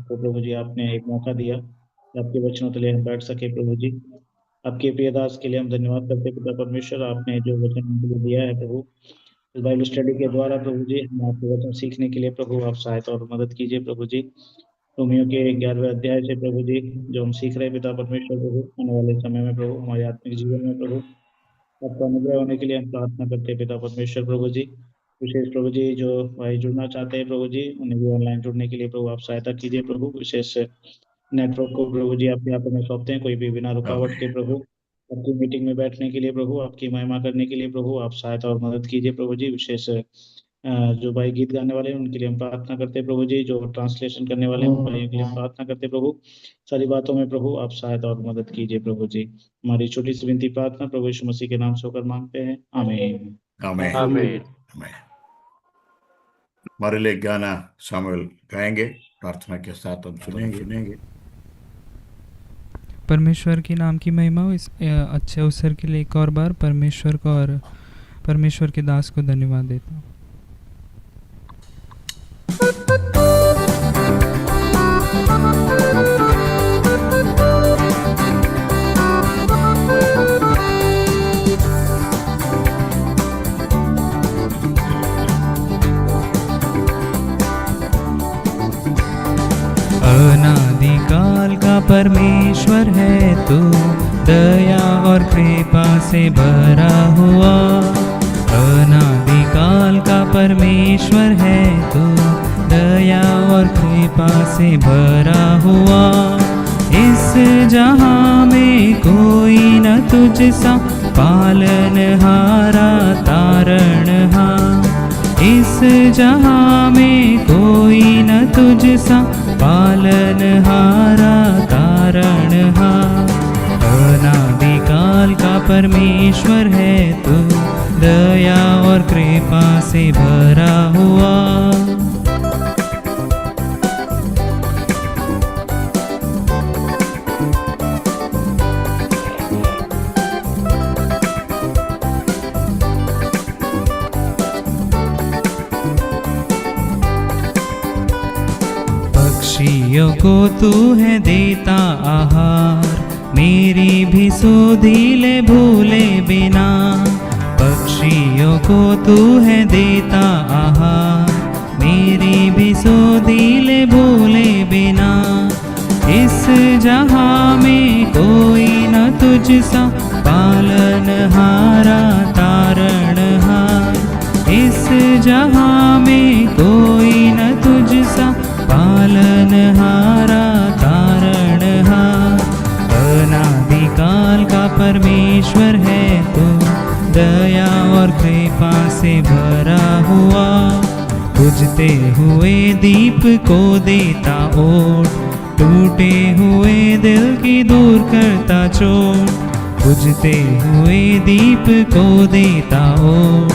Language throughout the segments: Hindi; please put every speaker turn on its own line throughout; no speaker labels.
तो प्रभु जी आपने एक मौका दिया कि आपके वचनों तले हम बैठ सके प्रभु जी। आपके प्रिय दास के लिए हम धन्यवाद करते हैं पिता परमेश्वर, आपने जो वचन हमके लिए दिया है प्रभु, इस बाइबल स्टडी के द्वारा प्रभु जी हम आपके वचन सीखने के लिए प्रभु आप सहायता और मदद कीजिए प्रभु जी। रोमियो के 11वें अध्याय से प्रभु जी जो हम सीख रहे हैं पिता परमेश्वर प्रभु, आने वाले समय में प्रभु हमारे आत्मिक जीवन में प्रभु आपका अनुग्रह होने के लिए हम प्रार्थना करते हैं पिता परमेश्वर प्रभु जी। विशेष प्रभु जी जो भाई जुड़ना चाहते हैं प्रभु जी, उन्हें भी ऑनलाइन जुड़ने के लिए प्रभु आप सहायता कीजिए प्रभु। विशेष नेटवर्क को प्रभु जी आपके हाथों में सौंपते हैं, कोई भी बिना रुकावट के
आमीन
प्रभु आपकी मीटिंग में बैठने के लिए प्रभु, आपकी महिमा करने के लिए प्रभु आप सहायता और मदद कीजिए प्रभु जी। विशेष जो भाई गीत गाने वाले हैं उनके लिए हम प्रार्थना करते हैं प्रभु जी, जो ट्रांसलेशन करने वाले हैं उन भाइयों के लिए हम प्रार्थना करते हैं प्रभु। सारी बातों में प्रभु आप सहायता और मदद कीजिए प्रभु जी। हमारी छोटी सी विनती प्रार्थना प्रभु यीशु मसीह के नाम से होकर मांगते हैं, आमीन।
आमीन
आमीन।
आमीन। हमारे लिए गाना सामुएल गाएंगे, प्रार्थना के साथ हम सुनेंगे।
परमेश्वर के नाम की महिमा हो। इस अच्छे अवसर के लिए एक और बार परमेश्वर को और परमेश्वर के दास को धन्यवाद देता हूँ। अनादिकाल का परमेश्वर है तू, दया और कृपा से भरा हुआ। अनादिकाल का परमेश्वर है तू, दया और कृपा से भरा हुआ। इस जहां में कोई न तुझसा पालनहारा तारणहार। इस जहां में कोई न तुझसा पालनहारा तारणहार। अनादिकाल का परमेश्वर है तू, दया और कृपा से भरा हुआ। पक्षियों को तू है देता आहार, मेरी भी सुधि ले भूले बिना। पक्षियों को तू है देता आहार, मेरी भी सुधि ले भूले बिना। इस जहां में कोई न तुझसा पालनहारा तारणहार। इस जहां में कोई न तुझसा पालनहारा तारणहार। अनादिकाल का परमेश्वर है तू, दया और कृपा से भरा हुआ। बुझते हुए दीप को देता ओट, टूटे हुए दिल की दूर करता चोट। बुझते हुए दीप को देता ओट,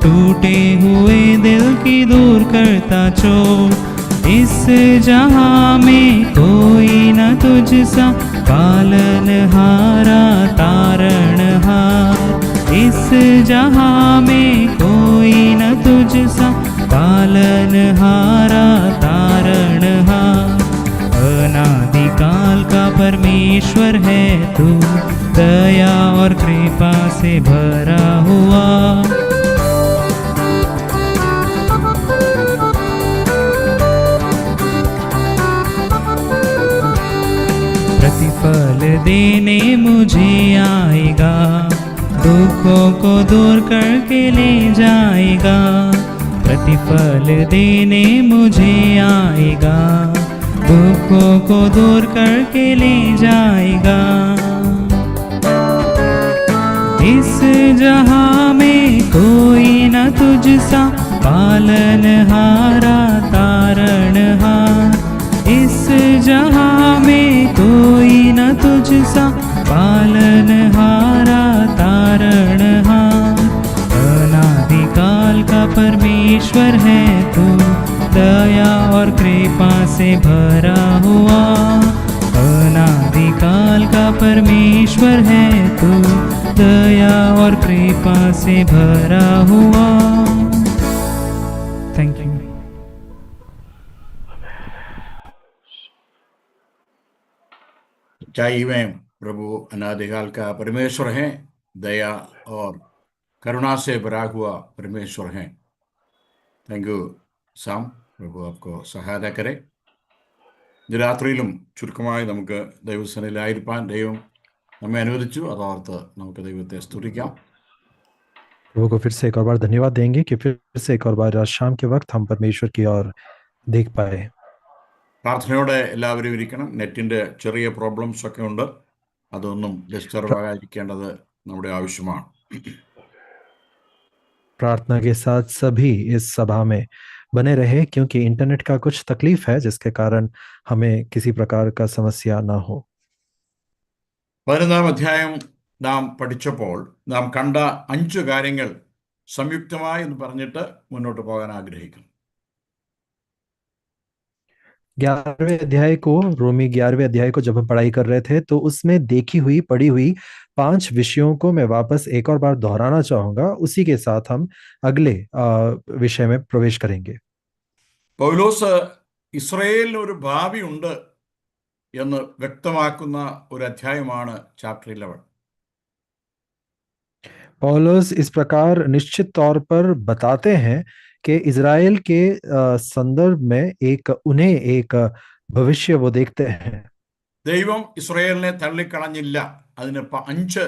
टूटे हुए दिल की दूर करता चोट। इस जहां में कोई न तुझसा पालनहारा तारणहार। इस जहां में कोई न तुझसा पालनहारा तारणहार। अनादिकाल का परमेश्वर है तू, दया और कृपा से भरा हुआ। प्रतिफल देने मुझे आएगा, दुखों को दूर करके ले जाएगा। प्रतिफल देने मुझे आएगा, दुखों को दूर करके ले जाएगा। इस जहां में कोई न तुझसा पालनहारा तारणहार। इस जहां में कोई न तुझसा पालनहारा तारणहार। अनादिकाल का परमेश्वर है तू, दया और कृपा से भरा हुआ। अनादिकाल का परमेश्वर है तू, दया और कृपा से भरा हुआ। Thank you.
सच्चाई में प्रभु अनादिकाल का परमेश्वर है, दया और करुणा से भरा हुआ परमेश्वर है। Thank you Sam. പ്രഭു आपको സഹായത करे. ഇന്ന് രാത്രിയിലും ചുരുക്കമായി നമുക്ക് ദൈവസന്നിധിയിലായിരിക്കാൻ ദൈവം നമ്മെ അനുവദിച്ചു. അതോർത്ത് നമുക്ക് ദൈവത്തെ സ്തുതിക്കാം.
प्रभु को फिर से एक और बार धन्यवाद देंगे कि फिर से एक और बार आज शाम के वक्त हम परमेश्वर की ओर देख पाए।
പ്രാർത്ഥനയോടെ എല്ലാവരും ഇരിക്കണം. നെറ്റിൻ്റെ ചെറിയ പ്രോബ്ലംസ് ഒക്കെ ഉണ്ട്. അതൊന്നും ഡിസ്റ്റർബ് ആകാതിരിക്കേണ്ടത് നമ്മുടെ ആവശ്യമാണ്.
प्रार्थना के साथ सभी इस सभा में बने रहे, क्योंकि इंटरनेट का कुछ तकलीफ है जिसके कारण हमें किसी प्रकार का समस्या ना हो।
11-ാം അധ്യായം നാം പഠിച്ചപ്പോൾ നാം കണ്ട 5 കാര്യങ്ങൾ സംയുക്തമായി എന്ന് പറഞ്ഞിട്ട് മുന്നോട്ട് പോകാൻ ആഗ്രഹിക്കുന്നു.
11वें अध्याय को, रोमी 11वें अध्याय को जब हम पढ़ाई कर रहे थे तो उसमें देखी हुई पढ़ी हुई 5 विषयों को मैं वापस एक और बार दोहराना चाहूंगा। उसी के साथ हम अगले विषय में प्रवेश करेंगे।
പൗലോസ് ഇസ്രായേലിന് ഒരു ഭാവി ഉണ്ട് എന്ന് വ്യക്തമാക്കുന്ന ഒരു അധ്യായമാണ് ചാപ്റ്റർ 11.
पौलुस इस प्रकार निश्चित तौर पर बताते हैं कि इज़राइल के संदर्भ में उन्हें एक भविष्य वो देखते हैं।
ദൈവം ഇസ്രായേലിനെ തള്ളിക്കളഞ്ഞില്ല. അതിന് 5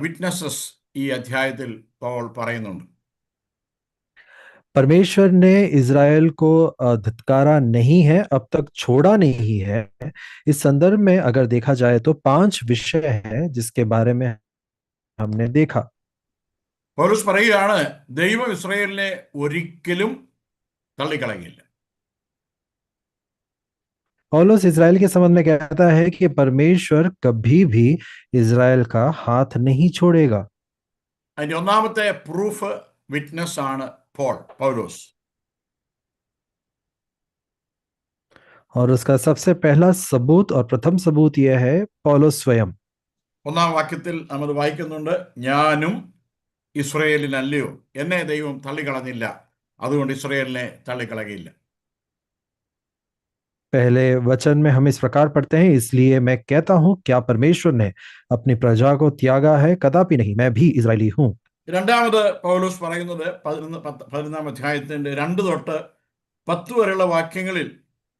വിറ്റ്നസസ് ഈ അധ്യായത്തിൽ പൗൽ പറയുന്നുണ്ട്.
परमेश्वर ने इज़राइल को धिक्कारा नहीं है, अब तक छोड़ा नहीं है। इस संदर्भ में अगर देखा जाए तो 5 विषय हैं जिसके बारे में हमने देखा।
പൗലോസ് പറയുകയാണ്, ദൈവം ഇസ്രായേലിനെ ഒരിക്കലും തള്ളിക്കളയില്ല.
पौलुस इज़राइल के संबंध में कहता है कि परमेश्वर कभी भी इज़राइल का हाथ नहीं छोड़ेगा।
അതിന്റെ ഒന്നാമത്തെ പ്രൂഫ് വിറ്റ്നസ് ആണ് പൗലോസ്.
और उसका सबसे पहला सबूत और प्रथम सबूत यह है पौलुस स्वयं।
1-ാം വാക്യത്തിൽ നമ്മൾ വായിക്കുന്നുണ്ട്, ഞാനും ഇസ്രായേലിനല്ലയോ, എന്നെ ദൈവം തള്ളിക്കളഞ്ഞില്ല, അതുകൊണ്ട് ഇസ്രായേലിനെ തള്ളിക്കളകയില്ല.
पहले वचन में हम इस प्रकार पढ़ते हैं, इसलिए मैं कहता हूं, क्या परमेश्वर ने अपनी प्रजा को त्यागा है? कदापि नहीं, मैं भी इजरायली हूं।
രണ്ടാമത് പൗലോസ് പറയുന്നത് 11-ാം അധ്യായത്തിന്റെ 2 തൊട്ട് 10 വരെയുള്ള വാക്യങ്ങളിൽ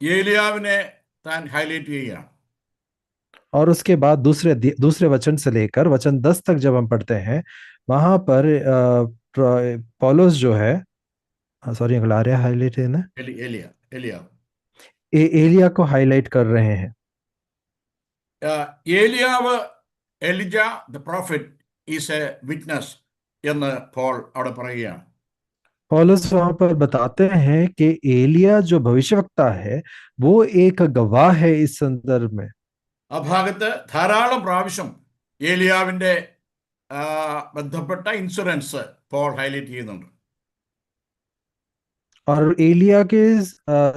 ഏലിയാവിനെ താൻ ഹൈലൈറ്റ് ചെയ്യുകയാണ്.
और उसके बाद दूसरे वचन से लेकर वचन 10 तक जब हम पढ़ते हैं, वहां पर पौलुस जो है, सॉरी अंकल, आर्या हाईलाइट है ना, एलिया को हाईलाइट कर रहे हैं।
ഏലിയാവ്, Elijah the prophet is a witness എന്ന് പോൾ അവിടെ പറയുകയാണ്.
पौलुस वहां पर बताते हैं कि एलिया जो भविष्यवक्ता है वो एक गवाह है इस संदर्भ में।
ആ ഭാഗത്ത് ധാരാളം പ്രാവശ്യം ഏലിയാവിന്റെ ബന്ധപ്പെട്ട ഇൻഷുറൻസ് പോൾ ഹൈലൈറ്റ് ചെയ്യുന്നുണ്ട്.
और एलिया के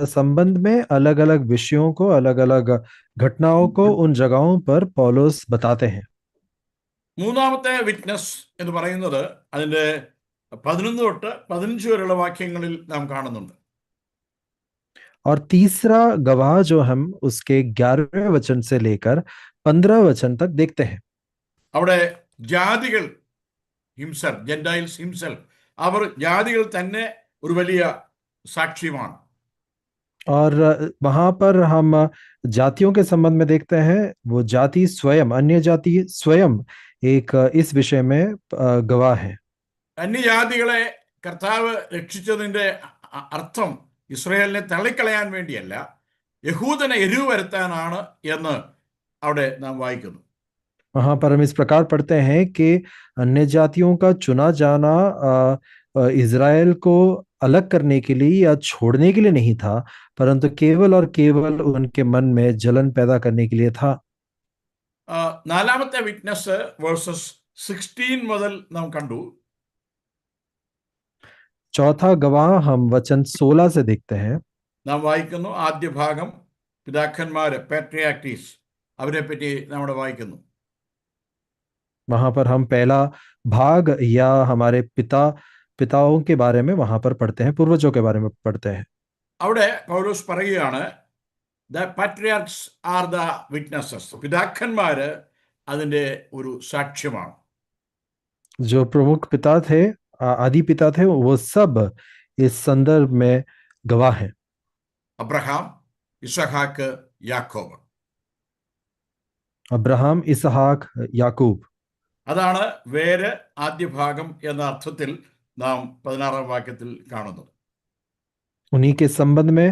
संबंध में अलग अलग विषयों को, अलग अलग घटनाओं को उन जगहों पर पौलुस बताते हैं।
മൂന്നാമത്തെ വിറ്റ്നസ് എന്ന് പറയുന്നത് അതിന്റെ 11 തൊട്ട് 15 വരെയുള്ള വാക്യങ്ങളിൽ നാം കാണുന്നുണ്ട്.
और तीसरा गवाह जो हम उसके 11वें वचन से लेकर 15 वचन तक देखते हैं।
അവിടെ ജാതികൾ ജെന്റൈൽസ് ഹിംസെൽഫ്, അവർ ജാതികൾ തന്നെ ഒരു വലിയ സാക്ഷ്യമാണ്.
और वहां पर हम जातियों के संबंध में देखते हैं, वो जाति स्वयं, अन्य जाति स्वयं एक इस विषय में गवाह है।
അന്യജാതികളെ കർത്താവ് രക്ഷിച്ചതിന്റെ അർത്ഥം ഇസ്രായേലിനെ തള്ളിക്കളയാൻ വേണ്ടിയല്ല, യഹൂദനെ എരിവ് വരുത്താനാണ് എന്ന് അവിടെ നാം വായിക്കുന്നു.
वहां पर हम इस प्रकार पढ़ते हैं कि अन्य जातियों का चुना जाना इज़राइल को अलग करने के लिए या छोड़ने के लिए नहीं था, परंतु केवल और केवल उनके मन में जलन पैदा करने के लिए था।
4-ാമത്തെ വിറ്റ്നസ് വേഴ്സസ് 16 മുതൽ നാം കണ്ടു.
चौथा गवाह हम वचन 16 से देखते हैं।
നാം വായിക്കുന്നു, ആദ്യ ഭാഗം പിതാക്കന്മാര്, പാട്രിയാർക്കീസ്, അവരെ പറ്റി നമ്മുടെ വായിക്കുന്നു.
वहां पर हम पहला भाग या हमारे पिताओं के बारे में वहां पर पढ़ते हैं, पूर्वजों के बारे में पढ़ते हैं।
അവിടെ പൗലോസ് പറയുകയാണ്, The patriarchs are the witnesses. പിതാക്കന്മാര് അതിന്റെ ഒരു സാക്ഷ്യമാണ്.
जो प्रमुख पिता थे, आदि पिता थे, वो सब इस संदर्भ में गवाह हैं.
അബ്രഹാം, ഇസഹാക്ക്, യാക്കോബ്.
अब्राहम, इसहाक, याकूब.
അതാണ് വേര് ആദ്യ ഭാഗം എന്ന അർത്ഥത്തിൽ നാം 16-ാം വാക്യത്തിൽ കാണുന്നത്.
उन्हीं के संबंध में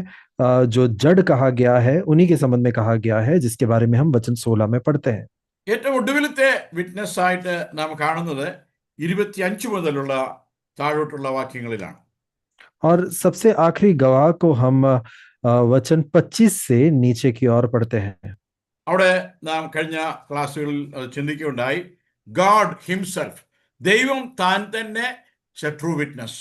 जो जड़ कहा गया है, उन्हीं के संबंध में कहा गया है, जिसके बारे में हम वचन 16 में पढ़ते हैं.
ഏറ്റവും ഒടുവിലത്തെ വിറ്റ്നസ് ആയിട്ട് നാം കാണുന്നത് 25 മുതലുള്ള താഴോട്ടുള്ള വാക്യങ്ങളിലാണ്.
और सबसे आखिरी गवाह को हम वचन 25 से नीचे की ओर पढ़ते हैं.
അവിടെ നാം കഴിഞ്ഞ ക്ലാസ്സുകളിൽ ചിന്തിക്കുകയുണ്ടായി. ഗോഡ് ഹിംസെൽഫ്, ദൈവം താൻ തന്നെ ട്രൂ വിറ്റ്നസ്.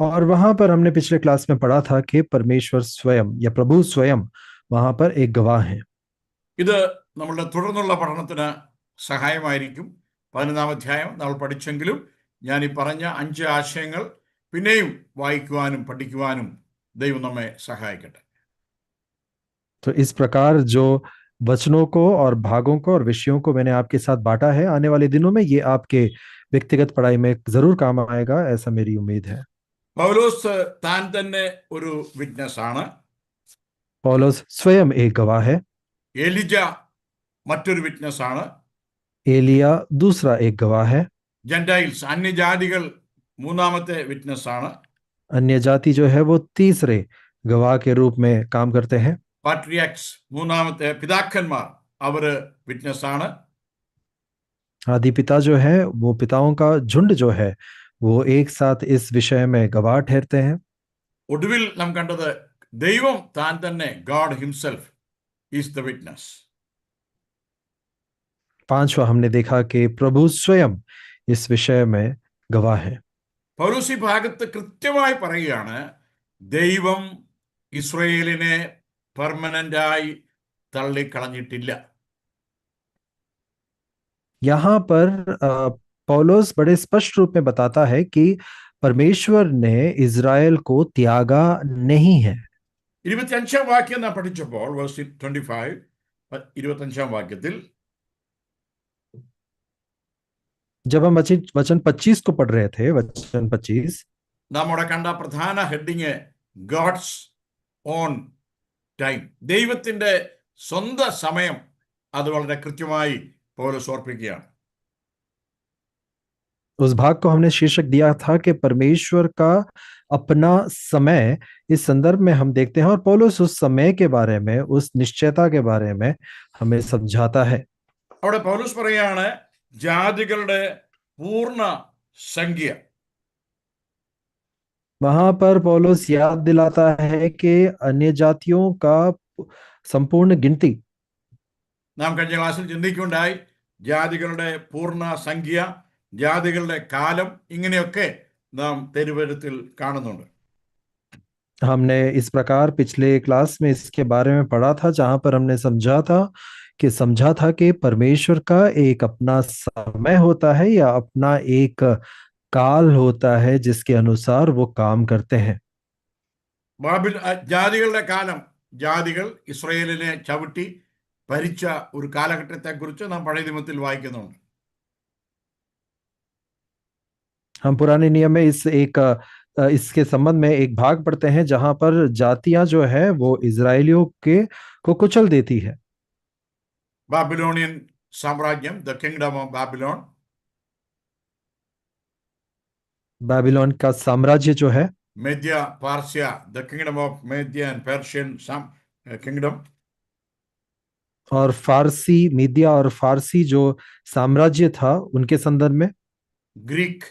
और वहां पर हमने पिछले क्लास में पढ़ा था कि परमेश्वर स्वयं या प्रभु स्वयं वहां पर एक गवाह है.
ഇത് നമ്മളുടെ തുടർന്നുള്ള പഠനത്തിന് സഹായമായിരിക്കും. 11-ാം അധ്യായം നമ്മൾ പഠിച്ചെങ്കിലും ഞാൻ ഈ പറഞ്ഞ 5 ആശയങ്ങൾ പിന്നെയും വായിക്കുവാനും പഠിക്കുവാനും ദൈവം നമ്മെ സഹായിക്കട്ടെ.
तो इस प्रकार जो वचनों को और भागों को और विषयों को मैंने आपके साथ बांटा है, आने वाले दिनों में ये आपके व्यक्तिगत पढ़ाई में जरूर काम आएगा, ऐसा मेरी उम्मीद है.
പൗലോസ് താൻ തന്നെ ഒരു വിറ്റ്നസ് ആണ്.
पौलुस स्वयं एक गवाह है.
എലിജ മറ്റൊരു വിറ്റ്നസ് ആണ്.
एलिया दूसरा एक गवाह है.
ജെന്റൈൽസ്, അന്യജാതികൾ മൂന്നാമത്തെ വിറ്റ്നസ് ആണ്.
अन्य जाति जो है वो तीसरे गवाह के रूप में काम करते हैं.
പാട്രിയാക്സ് മൂന്നാമത്തെ, പിതാക്കന്മാർ അവര് വിറ്റ്നസ് ആണ്.
आदि पिता जो है, वो पिताओं का झुंड जो है, वो एक साथ इस विषय में गवाह ठहरते हैं.
ഒടുവിൽ നാം കണ്ടത് ദൈവം താൻ തന്നെ, God himself is the witness.
5वां हमने देखा कि प्रभु स्वयं इस विषय में गवाह है.
പൗലോസ് ഈ ഭാഗത്ത് കൃത്യമായി പറയുകയാണ്, ദൈവം ഇസ്രയേലിനെ പെർമനന്റായി തള്ളിക്കളഞ്ഞിട്ടില്ല.
यहाँ पर पौलुस बड़े स्पष्ट रूप में बताता है कि परमेश्वर ने इज़राइल को त्यागा नहीं है.
25-ാം വാക്യം നാം പഠിച്ചപ്പോൾ, വേഴ്സ് 25, 25-ാം വാക്യത്തിൽ
जब हम वचन 25 को पढ़ रहे थे, वचन 25,
നാം അവിടെ കണ്ട പ്രധാന ഹെഡിങ് ഗോഡ്സ് ഓൺ ടൈം, ദൈവത്തിന്റെ സ്വന്തം സമയം. അത് വളരെ കൃത്യമായി പൗലോസ് ഓർപ്പിക്കുകയാണ്.
उस भाग को हमने शीर्षक दिया था कि परमेश्वर का अपना समय. इस संदर्भ में हम देखते हैं और पौलुस उस समय के बारे में, उस निश्चयता के बारे में हमें समझाता है.
അവിടെ പൗലോസ് പറയാണ്, ജാതികളുടെ പൂർണ്ണ സംഖ്യ.
वहां पर पौलुस याद दिलाता है कि अन्य जातियों का संपूर्ण गिनती.
നാം കഴിഞ്ഞ ക്ലാസ്സിൽ ചിന്തിക്കുകയുണ്ടായി, ജാതികളുടെ പൂർണ്ണ സംഖ്യ, ജാതികളുടെ കാലം, ഇങ്ങനെയൊക്കെ നാം തിരുവചനത്തിൽ കാണുന്നുണ്ട്.
हमने इस प्रकार पिछले क्लास में इसके बारे में पढ़ा था, जहां पर हमने समझा था कि परमेश्वर का एक अपना समय होता है या अपना एक काल होता है जिसके अनुसार वो काम करते हैं.
ജാതികളുടെ കാലം, ജാതികൾ ഇസ്രയേലിനെ ചവിട്ടി ഭരിച്ച ഒരു കാലഘട്ടത്തെ കുറിച്ച് നാം പഴയ നിയമത്തിൽ വായിക്കുന്നുണ്ട്.
हम पुराने नियम में इसके संबंध में एक भाग पढ़ते हैं जहां पर जातियां जो है वो इजरायलियों को कुचल देती है.
ബാബിലോണിയൻ സാമ്രാജ്യം, ദ കിങ്ഡം ഓഫ് ബാബിലോൺ.
बाबिलोन का साम्राज्य जो है,
മേദ്യ പാർസ്യ, ദ കിങ്ഡം ഓഫ് മേദ്യ ആൻഡ് പേർഷ്യൻ കിങ്ഡം.
और फारसी, मीदिया और फारसी जो साम्राज्य था उनके संदर्भ में
ഗ്രീക്ക്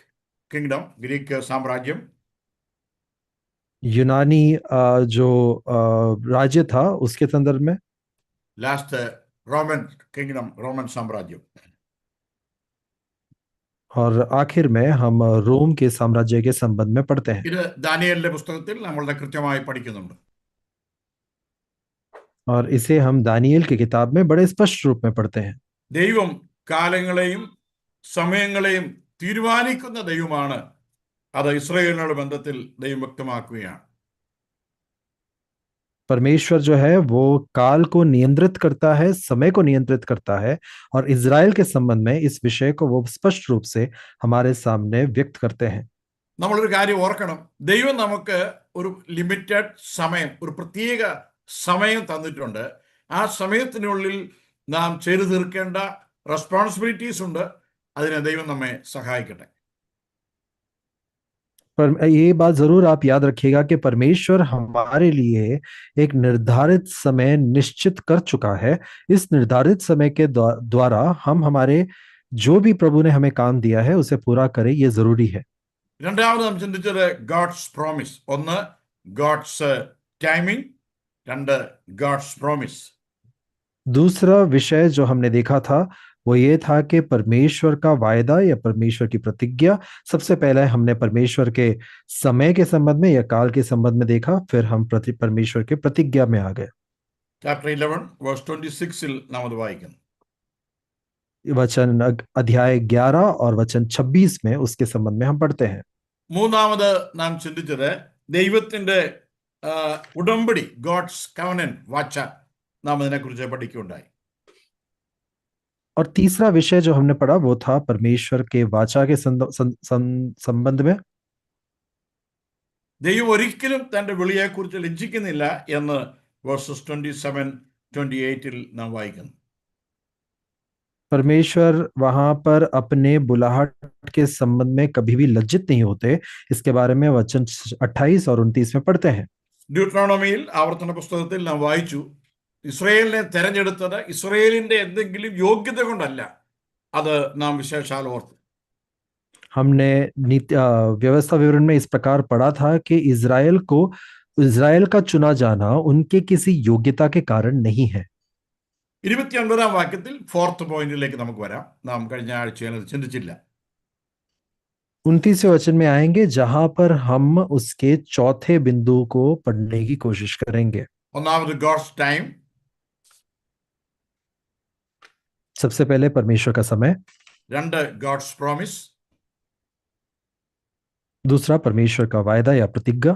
കിങ്ഡം, ഗ്രീക്ക് സാമ്രാജ്യം.
यूनानी जो राज्य था उसके संदर्भ में
ലാസ്റ്റ് റോമൻ കിങ്ഡം, റോമൻ സാമ്രാജ്യം.
और आखिर में हम रोम के साम्राज्य के संबंध में पढ़ते हैं.
ഇത് ദാനിയേലിന്റെ പുസ്തകത്തിൽ നമ്മളുടെ കൃത്യമായി പഠിക്കുന്നുണ്ട്.
और इसे हम दानिയേൽ की किताब में बड़े स्पष्ट रूप में पढ़ते हैं.
ദൈവം കാലങ്ങളെയും സമയങ്ങളെയും തീരുമാനിക്കുന്ന ദൈവമാണ്. അത് ഇസ്രായേലിനുള്ള ബന്ധത്തിൽ ദൈവം വ്യക്തമാക്കുകയാണ്.
परमेश्वर जो है वो काल को नियंत्रित करता है, समय को नियंत्रित करता है, और इज़राइल के संबंध में इस विषय को वो स्पष्ट रूप से हमारे सामने व्यक्त करते हैं।
നമ്മളൊരു കാര്യം ഓർക്കണം, ദൈവം നമുക്ക് ഒരു ലിമിറ്റഡ് സമയം, ഒരു പ്രത്യേക സമയം തന്നിട്ടുണ്ട്. ആ സമയത്തിനുള്ളിൽ നാം ചെയ്തു തീർക്കേണ്ട റെസ്പോൺസിബിലിറ്റീസ് ഉണ്ട്. അതിനെ ദൈവം നമ്മെ സഹായിക്കട്ടെ.
पर ये बात जरूर आप याद रखिएगा कि परमेश्वर हमारे लिए एक निर्धारित समय निश्चित कर चुका है। इस निर्धारित समय के द्वारा हम हमारे जो भी प्रभु ने हमें काम दिया है उसे पूरा करें, ये जरूरी है।
രണ്ടാമത് നാം ചിന്തിച്ചത് ഗോഡ്സ് പ്രോമിസ്. ഒന്ന് ഗോഡ്സ് ടൈമിംഗ്, രണ്ട് ഗോഡ്സ് പ്രോമിസ്.
दूसरा विषय जो हमने देखा था वो ये था कि परमेश्वर का वायदा या परमेश्वर की प्रतिज्ञा। सबसे पहले हमने परमेश्वर के समय के संबंध में या काल के संबंध में देखा, फिर हम परमेश्वर के प्रतिज्ञा में आ गए।
ചാപ്റ്റർ 11 വേഴ്സ് 26 നാം അത് വായിക്കുന്നു.
वचन अध्याय 11 और वचन 26 में उसके संबंध में हम पढ़ते हैं।
മൂന്നാമത് നാം ചിന്തിച്ചത് ദൈവത്തിന്റെ ഉടമ്പടി, ഗോഡ്സ് കവനന്റ് വാച്ച, നാം അതിനെക്കുറിച്ച് പഠിക്കുകയുണ്ടായി.
और तीसरा विषय जो हमने पढ़ा वो था परमेश्वर के वाचा के संबंध में।
ദൈവം ഒരിക്കലും തന്റെ വിളിയെക്കുറിച്ച് ലജ്ജിക്കുന്നില്ല എന്ന് വേഴ്സസ് 27-28 നാം വായിക്കുന്നു.
परमेश्वर वहां पर अपने बुलाहट के संबंध में कभी भी लज्जित नहीं होते। इसके बारे में वचन 28 और 29 में पढ़ते हैं।
ഡ്യൂട്രോണമിയിൽ, ആവർത്തന പുസ്തകത്തിൽ നാം വായിച്ചു, ഇസ്രയേലിനെ തെരഞ്ഞെടുത്തത് ഇസ്രയേലിന്റെ എന്തെങ്കിലും യോഗ്യത കൊണ്ടല്ല. അത് നാം വിശേഷാൽ ഓർത്തു.
हमने व्यवस्था विवरण में इस प्रकार पढ़ा था कि इज़राइल का चुना जाना उनके किसी योग्यता के कारण नहीं है।
29-ാം വാക്യത്തിൽ ഫോർത്ത് പോയിന്റിലേക്ക് നമുക്ക് വരാം. നാം കഴിഞ്ഞ ആഴ്ചയിൽ അത് ചിന്തിച്ചില്ല.
29वें वचन में आएंगे जहां पर हम उसके चौथे बिंदु को पढ़ने की कोशिश करेंगे।
ഒന്നാമത് ഗോഡ്സ് ടൈം,
सबसे पहले परमेश्वर का समय,
രണ്ട് ഗോഡ്സ് പ്രോമിസ്,
दूसरा परमेश्वर का वायदा या प्रतिज्ञा,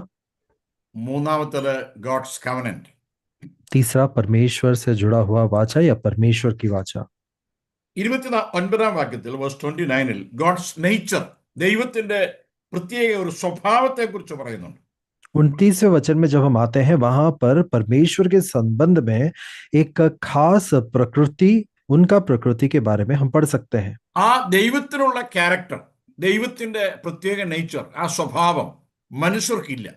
മൂന്നാമത്തേത് ഗോഡ്സ് കവനന്റ്,
तीसरा परमेश्वर से जुड़ा हुआ वाचा या परमेश्वर की वाचा।
29-ാം വാക്യത്തിൽ വേഴ്സ് 29-ൽ ഗോഡ്സ് നേച്ചർ, ദൈവത്തിന്റെ പ്രത്യേക ഒരു സ്വഭാവത്തെ കുറിച്ച് പറയുന്നുണ്ട്.
29वें वचन में जब हम आते हैं वहां पर परमेश्वर के संबंध में एक खास प्रकृति, उनका प्रकृति के बारे में हम पढ़ सकते हैं।
ആ ദൈവത്തിനുള്ള ക്യാരക്ടർ, ദൈവത്തിന്റെ പ്രത്യേക നേച്ചർ, ആ സ്വഭാവം മനുഷ്യർക്കില്ല.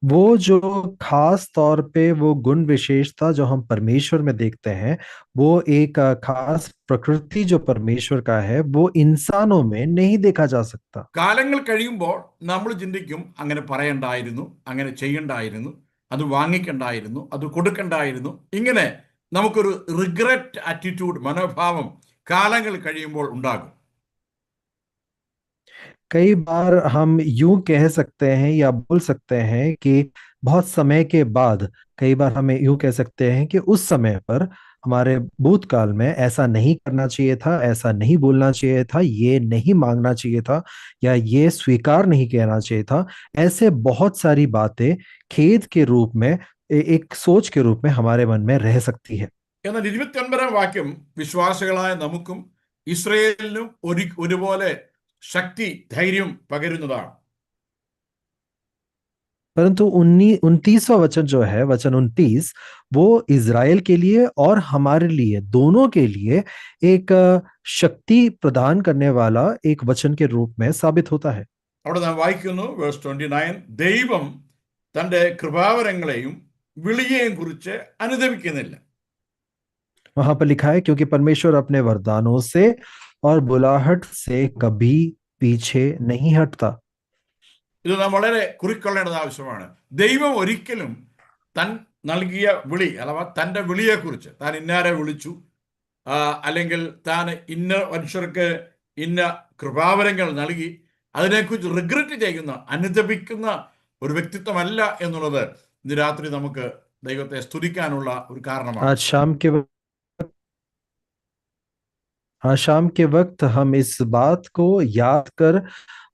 वो जो खास तौर पे वो गुण विशेषता जो हम परमेश्वर में देखते हैं, वो एक खास प्रकृति जो परमेश्वर का है वो इंसानों में नहीं देखा जा सकता।
കാലങ്ങൾ കഴിയുമ്പോൾ നമ്മൾ ചിന്തിക്കും, അങ്ങനെ പറയണ്ടായിരുന്നു, അങ്ങനെ ചെയ്യണ്ടായിരുന്നു, അത് വാങ്ങിക്കണ്ടായിരുന്നു, അത് കൊടുക്കണ്ടായിരുന്നു. ഇങ്ങനെ നമുക്കൊരു റിഗ്രറ്റ് ആറ്റിറ്റ്യൂഡ്, മനോഭാവം കാലങ്ങൾ കഴിയുമ്പോൾ ഉണ്ടാകും.
कई बार हम यूं कह सकते हैं या बोल सकते हैं कि बहुत समय के बाद, कई बार हमें यूं कह सकते हैं कि उस समय पर हमारे भूतकाल में ऐसा नहीं करना चाहिए था, ऐसा नहीं बोलना चाहिए था, ये नहीं मांगना चाहिए था, या ये स्वीकार नहीं कहना चाहिए था। ऐसे बहुत सारी बातें खेद के रूप में, एक सोच के रूप में हमारे मन में रह सकती है।
എന്നാൽ 29-ാം വാക്യം വിശ്വാസികളായ നമുക്കും ഇസ്രയേലിനും ഒരുപോലെ ശക്തി, ധൈര്യം പകരുന്നതാണ്.
परंतु 29वां वचन जो है, वचन 29, वो इज़राइल के लिए और हमारे लिए, दोनों के लिए एक शक्ति प्रदान करने वाला एक वचन के रूप में साबित होता है।
അവിടെ നാം വായിക്കുന്നു വേഴ്സ് 29, ദൈവം തന്റെ കൃപാവരങ്ങളെയും വിളിയെയും കുറിച്ച് അനുദപിക്കുന്നില്ല.
वहां पर लिखा है, क्योंकि परमेश्वर अपने वरदानों से और बुलाहट से कभी पीछे नहीं हटता।
ഇത് നാം വളരെ കുറിക്കൊള്ളേണ്ടത് ആവശ്യമാണ്. ദൈവം ഒരിക്കലും താൻ നൽകിയ വിളി, അഥവാ തൻ്റെ വിളിയെക്കുറിച്ച്, താൻ ഇന്നാരെ വിളിച്ചു, അല്ലെങ്കിൽ താൻ ഇന്ന മനുഷ്യർക്ക് ഇന്ന കൃപാവരങ്ങൾ നൽകി, അതിനെക്കുറിച്ച് റിഗ്രറ്റ് ചെയ്യുന്ന, അനുദപിക്കുന്ന ഒരു വ്യക്തിത്വമല്ല എന്നുള്ളത് ഇന്ന് രാത്രി നമുക്ക് ദൈവത്തെ സ്തുതിക്കാനുള്ള ഒരു കാരണമാണ്.
हाँ, शाम के वक्त हम इस बात को याद कर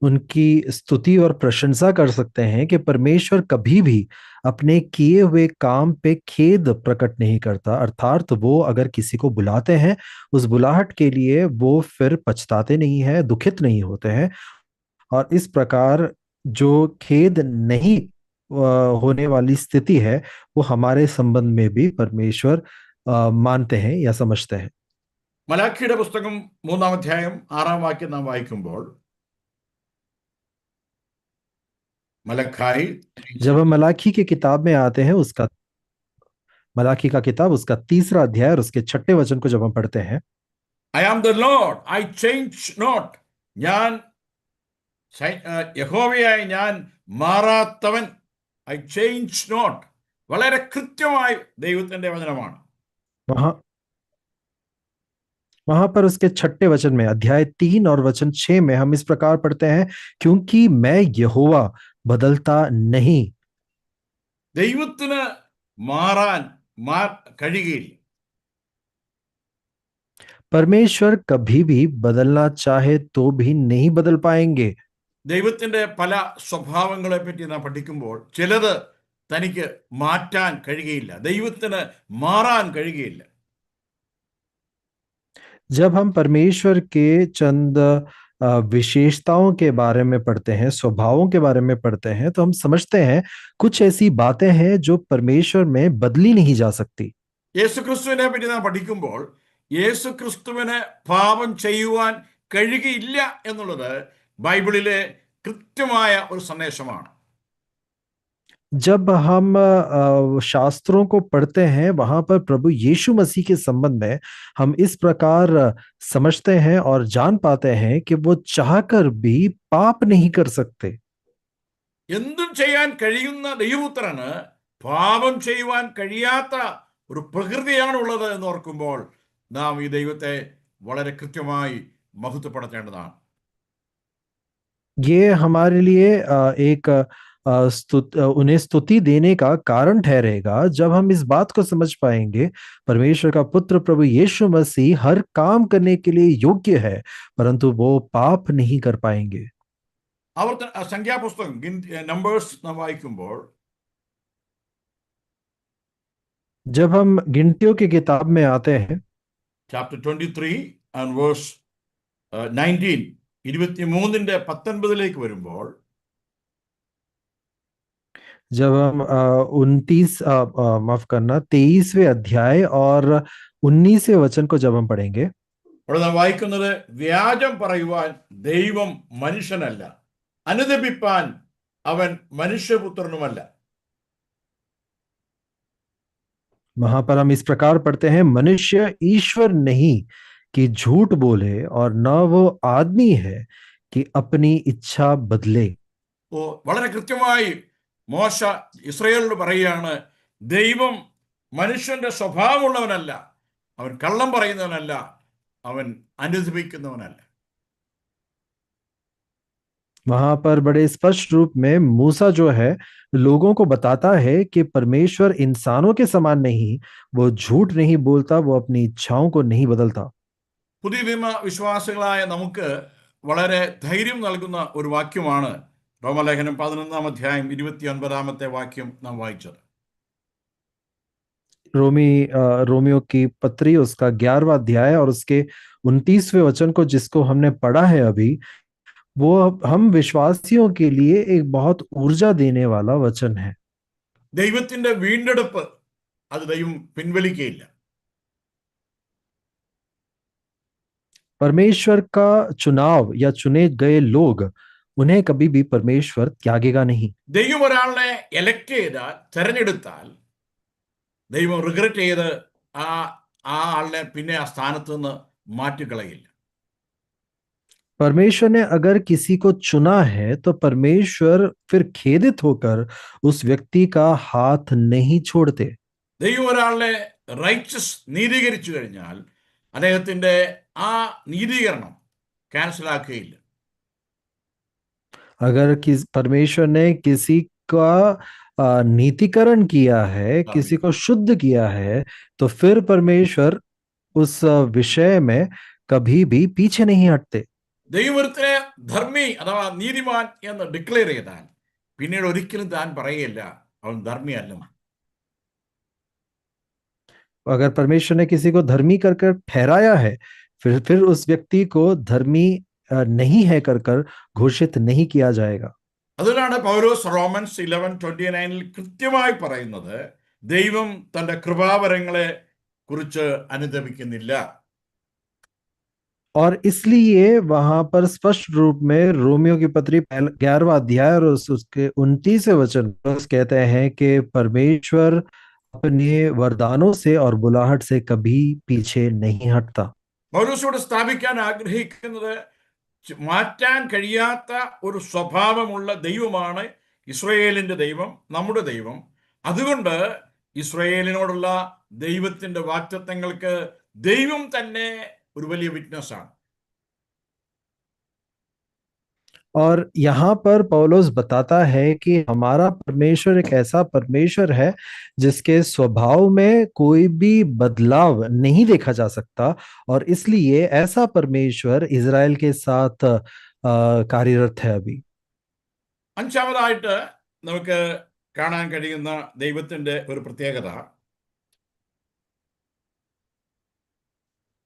उनकी स्तुति और प्रशंसा कर सकते हैं कि परमेश्वर कभी भी अपने किए हुए काम पे खेद प्रकट नहीं करता। अर्थात वो अगर किसी को बुलाते हैं, उस बुलाहट के लिए वो फिर पछताते नहीं है, दुखित नहीं होते हैं। और इस प्रकार जो खेद नहीं होने वाली स्थिति है, वो हमारे संबंध में भी परमेश्वर मानते हैं या समझते हैं।
മലാഖിയുടെ പുസ്തകം 3-ാം അധ്യായം 6-ാം വാക്യം നാം വായിക്കുമ്പോൾ മലഖായി
जब हम मलाखी की किताब में आते हैं, उसका मलाखी का किताब उसका 3रा अध्याय और उसके 6ठे वचन को जब हम पढ़ते हैं,
I am the Lord I change not, ഞാൻ യഹോവയായി ഞാൻ മാറാത്തവൻ, ഐ ചേഞ്ച് നോട്ട്. വളരെ കൃത്യമായി ദൈവത്തിന്റെ വചനമാണ്.
वहां वहां पर उसके 6ठे वचन में, अध्याय 3 और वचन 6 में हम इस प्रकार पढ़ते हैं, क्योंकि मैं यहोवा बदलता नहीं।
ദൈവത്തിന് മാറാൻ കഴിയുകയില്ല.
परमेश्वर कभी भी बदलना चाहे तो भी नहीं बदल पाएंगे।
ദൈവത്തിന്റെ പല സ്വഭാവങ്ങളെ പറ്റി നാം പഠിക്കുമ്പോൾ ചിലത് തനിക്ക് മാറ്റാൻ കഴിയുകയില്ല, ദൈവത്തിന് മാറാൻ കഴിയുകയില്ല.
जब हम परमेश्वर के चंद विशेषताओं के बारे में पढ़ते हैं, स्वभावों के बारे में पढ़ते हैं, तो हम समझते हैं कुछ ऐसी बातें हैं जो परमेश्वर में बदली नहीं जा सकती।
യേശുക്രിസ്തുവിനെ പറ്റി നാം പഠിക്കുമ്പോൾ യേശുക്രിസ്തുവിന് പാപം ചെയ്യുവാൻ കഴിയുകയില്ല എന്നുള്ളത് ബൈബിളിലെ കൃത്യമായ ഒരു സന്ദേശമാണ്.
जब हम शास्त्रों को पढ़ते हैं, वहां पर प्रभु यीशु मसीह के संबंध में हम इस प्रकार समझते हैं और जान पाते हैं कि वो चाहकर भी पाप नहीं कर सकते।
എന്തും ചെയ്യാൻ കഴിയുന്ന ദൈവപുത്രന് പാപം ചെയ്യുവാൻ കഴിയാത്ത ഒരു പ്രകൃതിയാണുള്ളത് എന്ന് ഓർക്കുമ്പോൾ നാം ഈ ദൈവത്തെ വളരെ കൃത്യമായി മഹത്വപ്പെടുത്തേണ്ടതാണ്.
ये हमारे लिए एक उन्हें स्तुति देने का कारण ठहरेगा जब हम इस बात को समझ पाएंगे, परमेश्वर का पुत्र प्रभु यीशु मसीह हर काम करने के लिए योग्य है, परंतु वो पाप नहीं कर पाएंगे।
സംഖ്യാപുസ്തകം നമ്പേഴ്സ് നാം വായിക്കുമ്പോൾ
जब हम गिनतियों की किताब में आते हैं,
ചാപ്റ്റർ 23 ആൻഡ് വേഴ്സ് 19, 23-ന്റെ 19 വരുമ്പോൾ,
जब हम 23वें अध्याय और 19वें वचन को जब हम पढ़ेंगे,
അവിടെ നാം വായിക്കുന്നത്, വ്യാജം പറയുവാൻ ദൈവം മനുഷ്യനല്ല, അനുദപിപ്പാൻ അവൻ മനുഷ്യപുത്രനുമല്ല.
वहां पर हम इस प्रकार पढ़ते हैं, मनुष्य ईश्वर नहीं कि झूठ बोले और न वो आदमी है कि अपनी इच्छा बदले।
വളരെ കൃത്യമായി മോശ ഇസ്രായേലിനോട് പറയുകയാണ്, ദൈവം മനുഷ്യന്റെ സ്വഭാവമുള്ളവനല്ല, അവൻ കള്ളം പറയുന്നവനല്ല, അവൻ അനുദപിക്കുന്നവനല്ല.
वहां पर बड़े स्पष्ट रूप में मूसा जो है लोगों को बताता है कि परमेश्वर इंसानों के समान नहीं, वो झूठ नहीं बोलता, वो अपनी इच्छाओं को नहीं बदलता।
പുതിയ നിയമ വിശ്വാസികളായ നമുക്ക് വളരെ ധൈര്യം നൽകുന്ന ഒരു വാക്യമാണ് റോമലേഖനം 11-ാം അധ്യായം 29-ാമത്തെ വാക്യം നാം വായിച്ചത്.
रोमियो की पत्री उसका 11वां अध्याय और उसके 29वें वचन को जिसको हमने पढ़ा है अभी, वो हम विश्वासियों के लिए एक बहुत ऊर्जा देने वाला वचन है।
ദൈവത്തിന്റെ വീണ്ടെടുപ്പ് അത് ദൈവം പിൻവലിക്കുകയില്ല.
परमेश्वर का चुनाव या चुने गए लोग, उन्हें कभी भी परमेश्वर त्यागेगा नहीं।
ദൈവം ഒരാളെ എലക്ട് ചെയ്താൽ, തെരഞ്ഞെടുത്താൽ, ദൈവം റിഗ്രറ്റ് ചെയ്ത് ആ ആളിനെ പിന്നെ ആ സ്ഥാനത്ത് നിന്ന് മാറ്റിക്കളയില്ല.
परमेश्वर ने अगर किसी को चुना है तो परमेश्वर फिर खेदित होकर उस व्यक्ति का हाथ नहीं छोड़ते।
ദൈവം ഒരാളെ റൈച്ചസ് നീതീകരിച്ചു കഴിഞ്ഞാൽ അദ്ദേഹത്തിന്റെ ആ നീതീകരണം ക്യാൻസൽ ആക്കുകയില്ല.
अगर परमेश्वर ने किसी का नीतिकरण किया है, किसी को शुद्ध किया है, तो फिर परमेश्वर उस विषय में कभी भी पीछे नहीं हटते।
ദൈവത്തിനെ ധർമ്മി അഥവാ നീതിമാൻ എന്ന് ഡിക്ലെയർ ചെയ്താൽ പിന്നീട് ഒരിക്കലും താൻ പറയുകയില്ല അവൻ ധർമ്മിയല്ലെന്ന്.
अगर परमेश्वर ने किसी को धर्मी कर कर ठहराया है, फिर उस व्यक्ति को धर्मी नहीं है कर कर घोषित नहीं किया जाएगा।
അതിനാണ് പൗലോസ് റോമൻസ് 11:29 കൃത്യമായി പറയുന്നത്, ദൈവം തന്റെ കൃപാവരങ്ങളെ കുറിച്ച് അനുതപിക്കുന്നില്ല.
और इसलिए वहां पर स्पष्ट रूप में रोमियो की पत्री 11वां अध्याय और उसके 29वें वचन पौलुस कहते हैं कि परमेश्वर अपने वरदानों से और बुलाहट से कभी पीछे नहीं हटता।
പൗലോസോട് സ്ഥാപിക്കാൻ ആഗ്രഹിക്കുന്നത് മാറ്റാൻ കഴിയാത്ത ഒരു സ്വഭാവമുള്ള ദൈവമാണ് ഇസ്രായേലിന്റെ ദൈവം, നമ്മുടെ ദൈവം. അതുകൊണ്ട് ഇസ്രായേലിനോടുള്ള ദൈവത്തിന്റെ വാഗ്ദത്തങ്ങൾക്ക് ദൈവം തന്നെ ഒരു വലിയ വിറ്റ്നസ് ആണ്.
और यहाँ पर पौलुस बताता है कि हमारा परमेश्वर एक ऐसा परमेश्वर है जिसके स्वभाव में कोई भी बदलाव नहीं देखा जा सकता, और इसलिए ऐसा परमेश्वर इज़राइल के साथ कार्यरत है अभी।
അഞ്ചാമതായിട്ട് നമുക്ക് കാണാൻ കഴിയുന്ന ദൈവത്തിന്റെ ഒരു പ്രത്യേകത,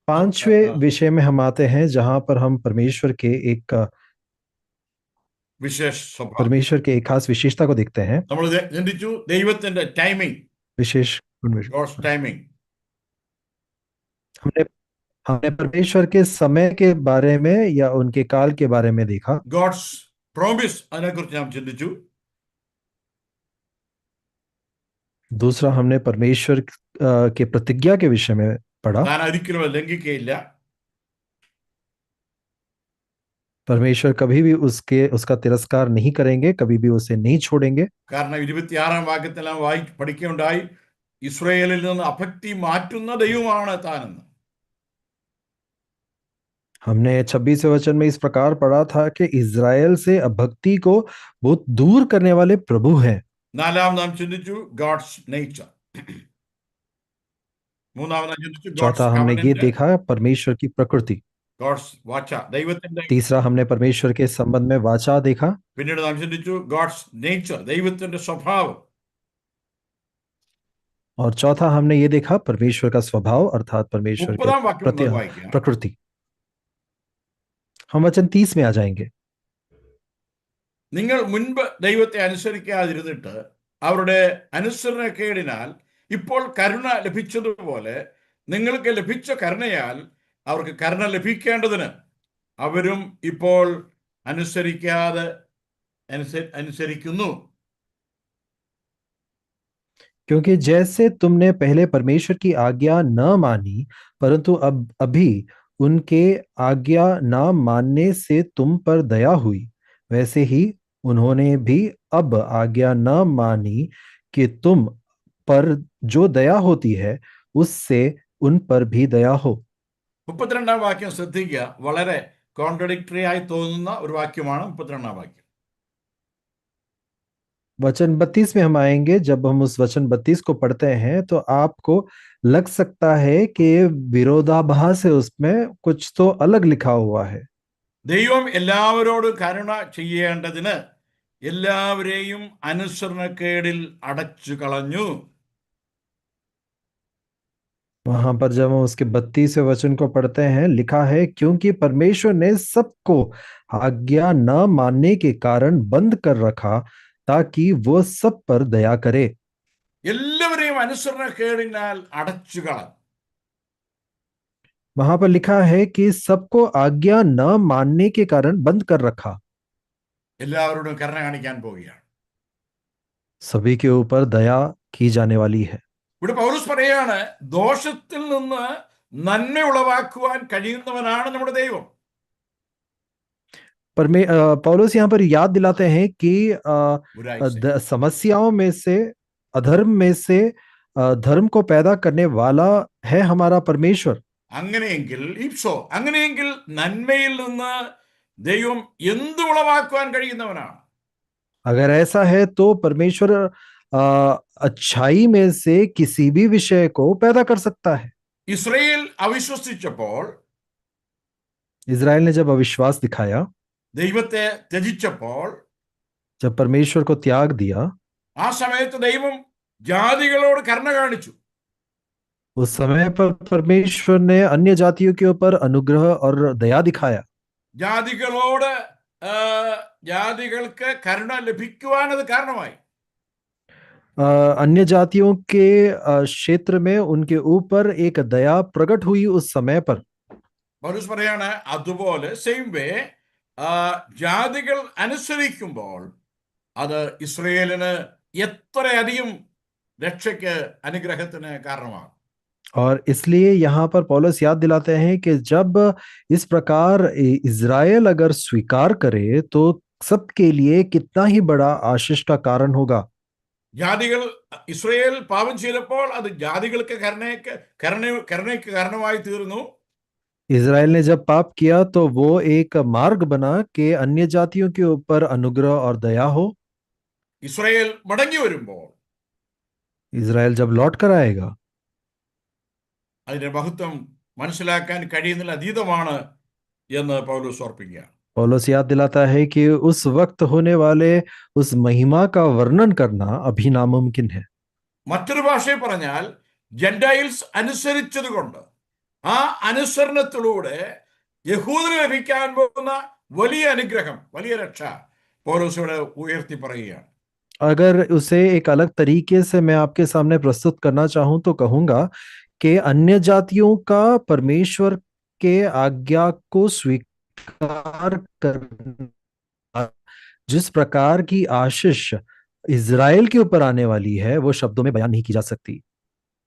पांचवें विषय में हम आते हैं जहां पर हम परमेश्वर के एक
വിശേഷ സ്വഭാവം,
परमेश्वर के एक खास विशेषता को देखते हैं।
നമ്മൾ ചിന്തിച്ചു ദൈവത്തിന്റെ ടൈമിംഗ്,
विशेष
ഗോഡ്സ് ടൈമിംഗ്.
हमने हमने परमेश्वर के समय के बारे में या उनके काल के बारे में देखा।
ഗോഡ്സ് പ്രോമിസ്, അതിനെക്കുറിച്ച് നാം ചിന്തിച്ചു.
दूसरा हमने परमेश्वर के प्रतिज्ञा के विषय में पढ़ा।
താൻ ഒരിക്കലും അത് ലംഘിക്കുകയില്ല.
परमेश्वर कभी भी उसका तिरस्कार नहीं करेंगे, कभी भी उसे नहीं छोड़ेंगे।
കാരണം 26-ാം വാക്യത്തിൽ നാം പഠിക്കുകയുണ്ടായി, ഇസ്രായേലിൽ നിന്ന് അഭക്തി മാറ്റുന്ന ദൈവമാണ് താനെന്ന്.
हमने 26वें वचन में इस प्रकार पढ़ा था कि इज़राइल से अभक्ति को बहुत दूर करने वाले प्रभु हैं।
നാലാം നാം ചിന്തിച്ചു ഗോഡ്സ് നേച്ചർ. മൂന്നാമത് നാം ചിന്തിച്ചു
चौथा हमने ये देखा परमेश्वर की प्रकृति।
ഗോഡ്സ് വാച്ച, ദൈവത്തിന്റെ.
तीसरा हमने परमेश्वर के संबंध में वाचा देखा।
പിന്നീട് നാം ചിന്തിച്ചു ഗോഡ്സ് നേച്ചർ, ദൈവത്തിന്റെ സ്വഭാവം.
और चौथा हमने ये देखा परमेश्वर का स्वभाव अर्थात परमेश्वर की
30-ാം വാക്യം വായിക്കാം.
प्रकृति। हम वचन 30 में आ जाएंगे।
നിങ്ങൾ മുൻപ് ദൈവത്തെ അനുസരിക്കാതിരുന്നിട്ട് അവരുടെ അനുസരണക്കേടിനാൽ ഇപ്പോൾ കരുണ ലഭിച്ചതുപോലെ നിങ്ങൾക്ക് ലഭിച്ച കരുണയാൽ അവർക്ക് കരുണ ലഭിക്കേണ്ടതിന് അവരും ഇപ്പോൾ അനുസരിക്കുന്നു.
क्योंकि जैसे तुमने पहले परमेश्वर की आज्ञा न मानी, परंतु अब अभी उनके आज्ञा न मानने से तुम पर दया हुई, वैसे ही उन्होंने भी अब आज्ञा न मानी कि तुम पर जो दया होती है उससे उन पर भी दया हो।
32-ാം വാക്യം ശ്രദ്ധിക്കുക, വളരെ കോൺട്രഡിക്ടറി ആയി തോന്നുന്ന ഒരു വാക്യമാണ് 32-ാം വാക്യം.
वचन 32 में हम आएंगे। जब हम उस वचन 32 को पढ़ते हैं तो आपको लग सकता है कि विरोधाभास है, उसमें कुछ तो अलग लिखा हुआ है।
ദൈവം എല്ലാവരോടും കരുണ ചെയ്യേണ്ടതിന് എല്ലാവരെയും അനുസരണക്കേടിൽ അടച്ചു കളഞ്ഞു.
वहां पर जब हम उसके 32वें वचन को पढ़ते हैं, लिखा है क्योंकि परमेश्वर ने सबको आज्ञा न मानने के कारण बंद कर रखा ताकि वो सब पर दया करे।
എല്ലാവരെയും അനുസരണക്കേടിനാൽ അടച്ചു കളഞ്ഞു.
वहां पर लिखा है कि सबको आज्ञा न मानने के कारण बंद कर रखा।
എല്ലാവരോടും കരുണ കാണിക്കാൻ പോവുകയാണ്.
सभी के ऊपर दया की जाने वाली है।
ഇവിടെ പൗലോസ് പറയാണ്, ദോഷത്തിൽ നിന്ന് നന്മ ഉളവാക്കുവാൻ കഴിയുന്നവനാണ് നമ്മുടെ ദൈവം.
पौलुस यहाँ पर याद दिलाते हैं कि समस्याओं में से, अधर्म में से धर्म को पैदा करने वाला है हमारा परमेश्वर।
അങ്ങനെയെങ്കിൽ നന്മയിൽ നിന്ന് ദൈവം എന്ത് ഉളവാക്കുവാൻ കഴിയുന്നവനാണ്.
अगर ऐसा है तो परमेश्वर अच्छाई में से किसी भी विषय को पैदा कर सकता है।
ഇസ്രായേൽ അവിശ്വസിച്ചപ്പോൾ
इजराइल ने जब अविश्वास दिखाया,
ദൈവത്തെ ത്യജിച്ചപ്പോൾ
जब परमेश्वर को त्याग दिया,
ആ സമയത്ത് ദൈവം ജാതികളോട് കരുണ കാണിച്ചു.
उस समय पर परमेश्वर ने अन्य जातियों के ऊपर अनुग्रह और दया दिखाया.
ജാതികളോട് ജാതികൾക്ക് കരുണ ലഭിക്കുവാൻ അത് കാരണമായി.
अन्य जातियों के क्षेत्र में उनके ऊपर एक दया प्रकट हुई उस समय पर.
പൗലോസ് പറയാണ് അതുപോലെ സെയിം വേ ജാതികൾ അനുസരിക്കുമ്പോൾ അത് ഇസ്രയേലിന് എത്രയധികം രക്ഷയ്ക്ക് അനുഗ്രഹത്തിന് കാരണമാകും.
और इसलिए यहाँ पर पौलुस याद दिलाते हैं कि जब इस प्रकार इज़राइल अगर स्वीकार करे तो सबके लिए कितना ही बड़ा आशीष का कारण होगा.
ജാതികൾ ഇസ്രയേൽ പാപം ചെയ്തപ്പോൾ അത് ജാതികൾക്ക് കരുണയ്ക്ക് കാരണമായി തീർന്നു.
इज़राइल ने जब पाप किया तो वो एक मार्ग बना कि अन्य जातियों के ऊपर अनुग्रह और दया हो.
ഇസ്രയേൽ മടങ്ങി വരുമ്പോൾ
इज़राइल जब लौट कर आएगा,
അതിന്റെ മഹത്വം മനസ്സിലാക്കാൻ കഴിയുന്നതിൽ അതീതമാണ് എന്ന് പൗലോസ് ഓർപ്പിക്കുക.
पौलुस याद दिलाता है कि उस वक्त होने वाले उस महिमा का वर्णन करना अभी नामुमकिन है.
മറ്റൊരു ഭാഷയിൽ പറഞ്ഞാൽ ജെന്റൈൽസ് അനുസരിച്ചത് കൊണ്ട് ആ അനുസരണത്തിലൂടെ യഹൂദന് ലഭിക്കാൻ പോകുന്ന വലിയ അനുഗ്രഹം, വലിയ രക്ഷ പൗലോസ് ഇവിടെ ഉയർത്തി പറയുകയാണ്.
अगर उसे एक अलग तरीके से मैं आपके सामने प्रस्तुत करना चाहूं तो कहूंगा कि अन्य जातियों का परमेश्वर के आज्ञा को स्वीकार करना, जिस प्रकार की आशीष इज़राइल के ऊपर आने वाली है, वो शब्दों में बयान नहीं की जा सकती.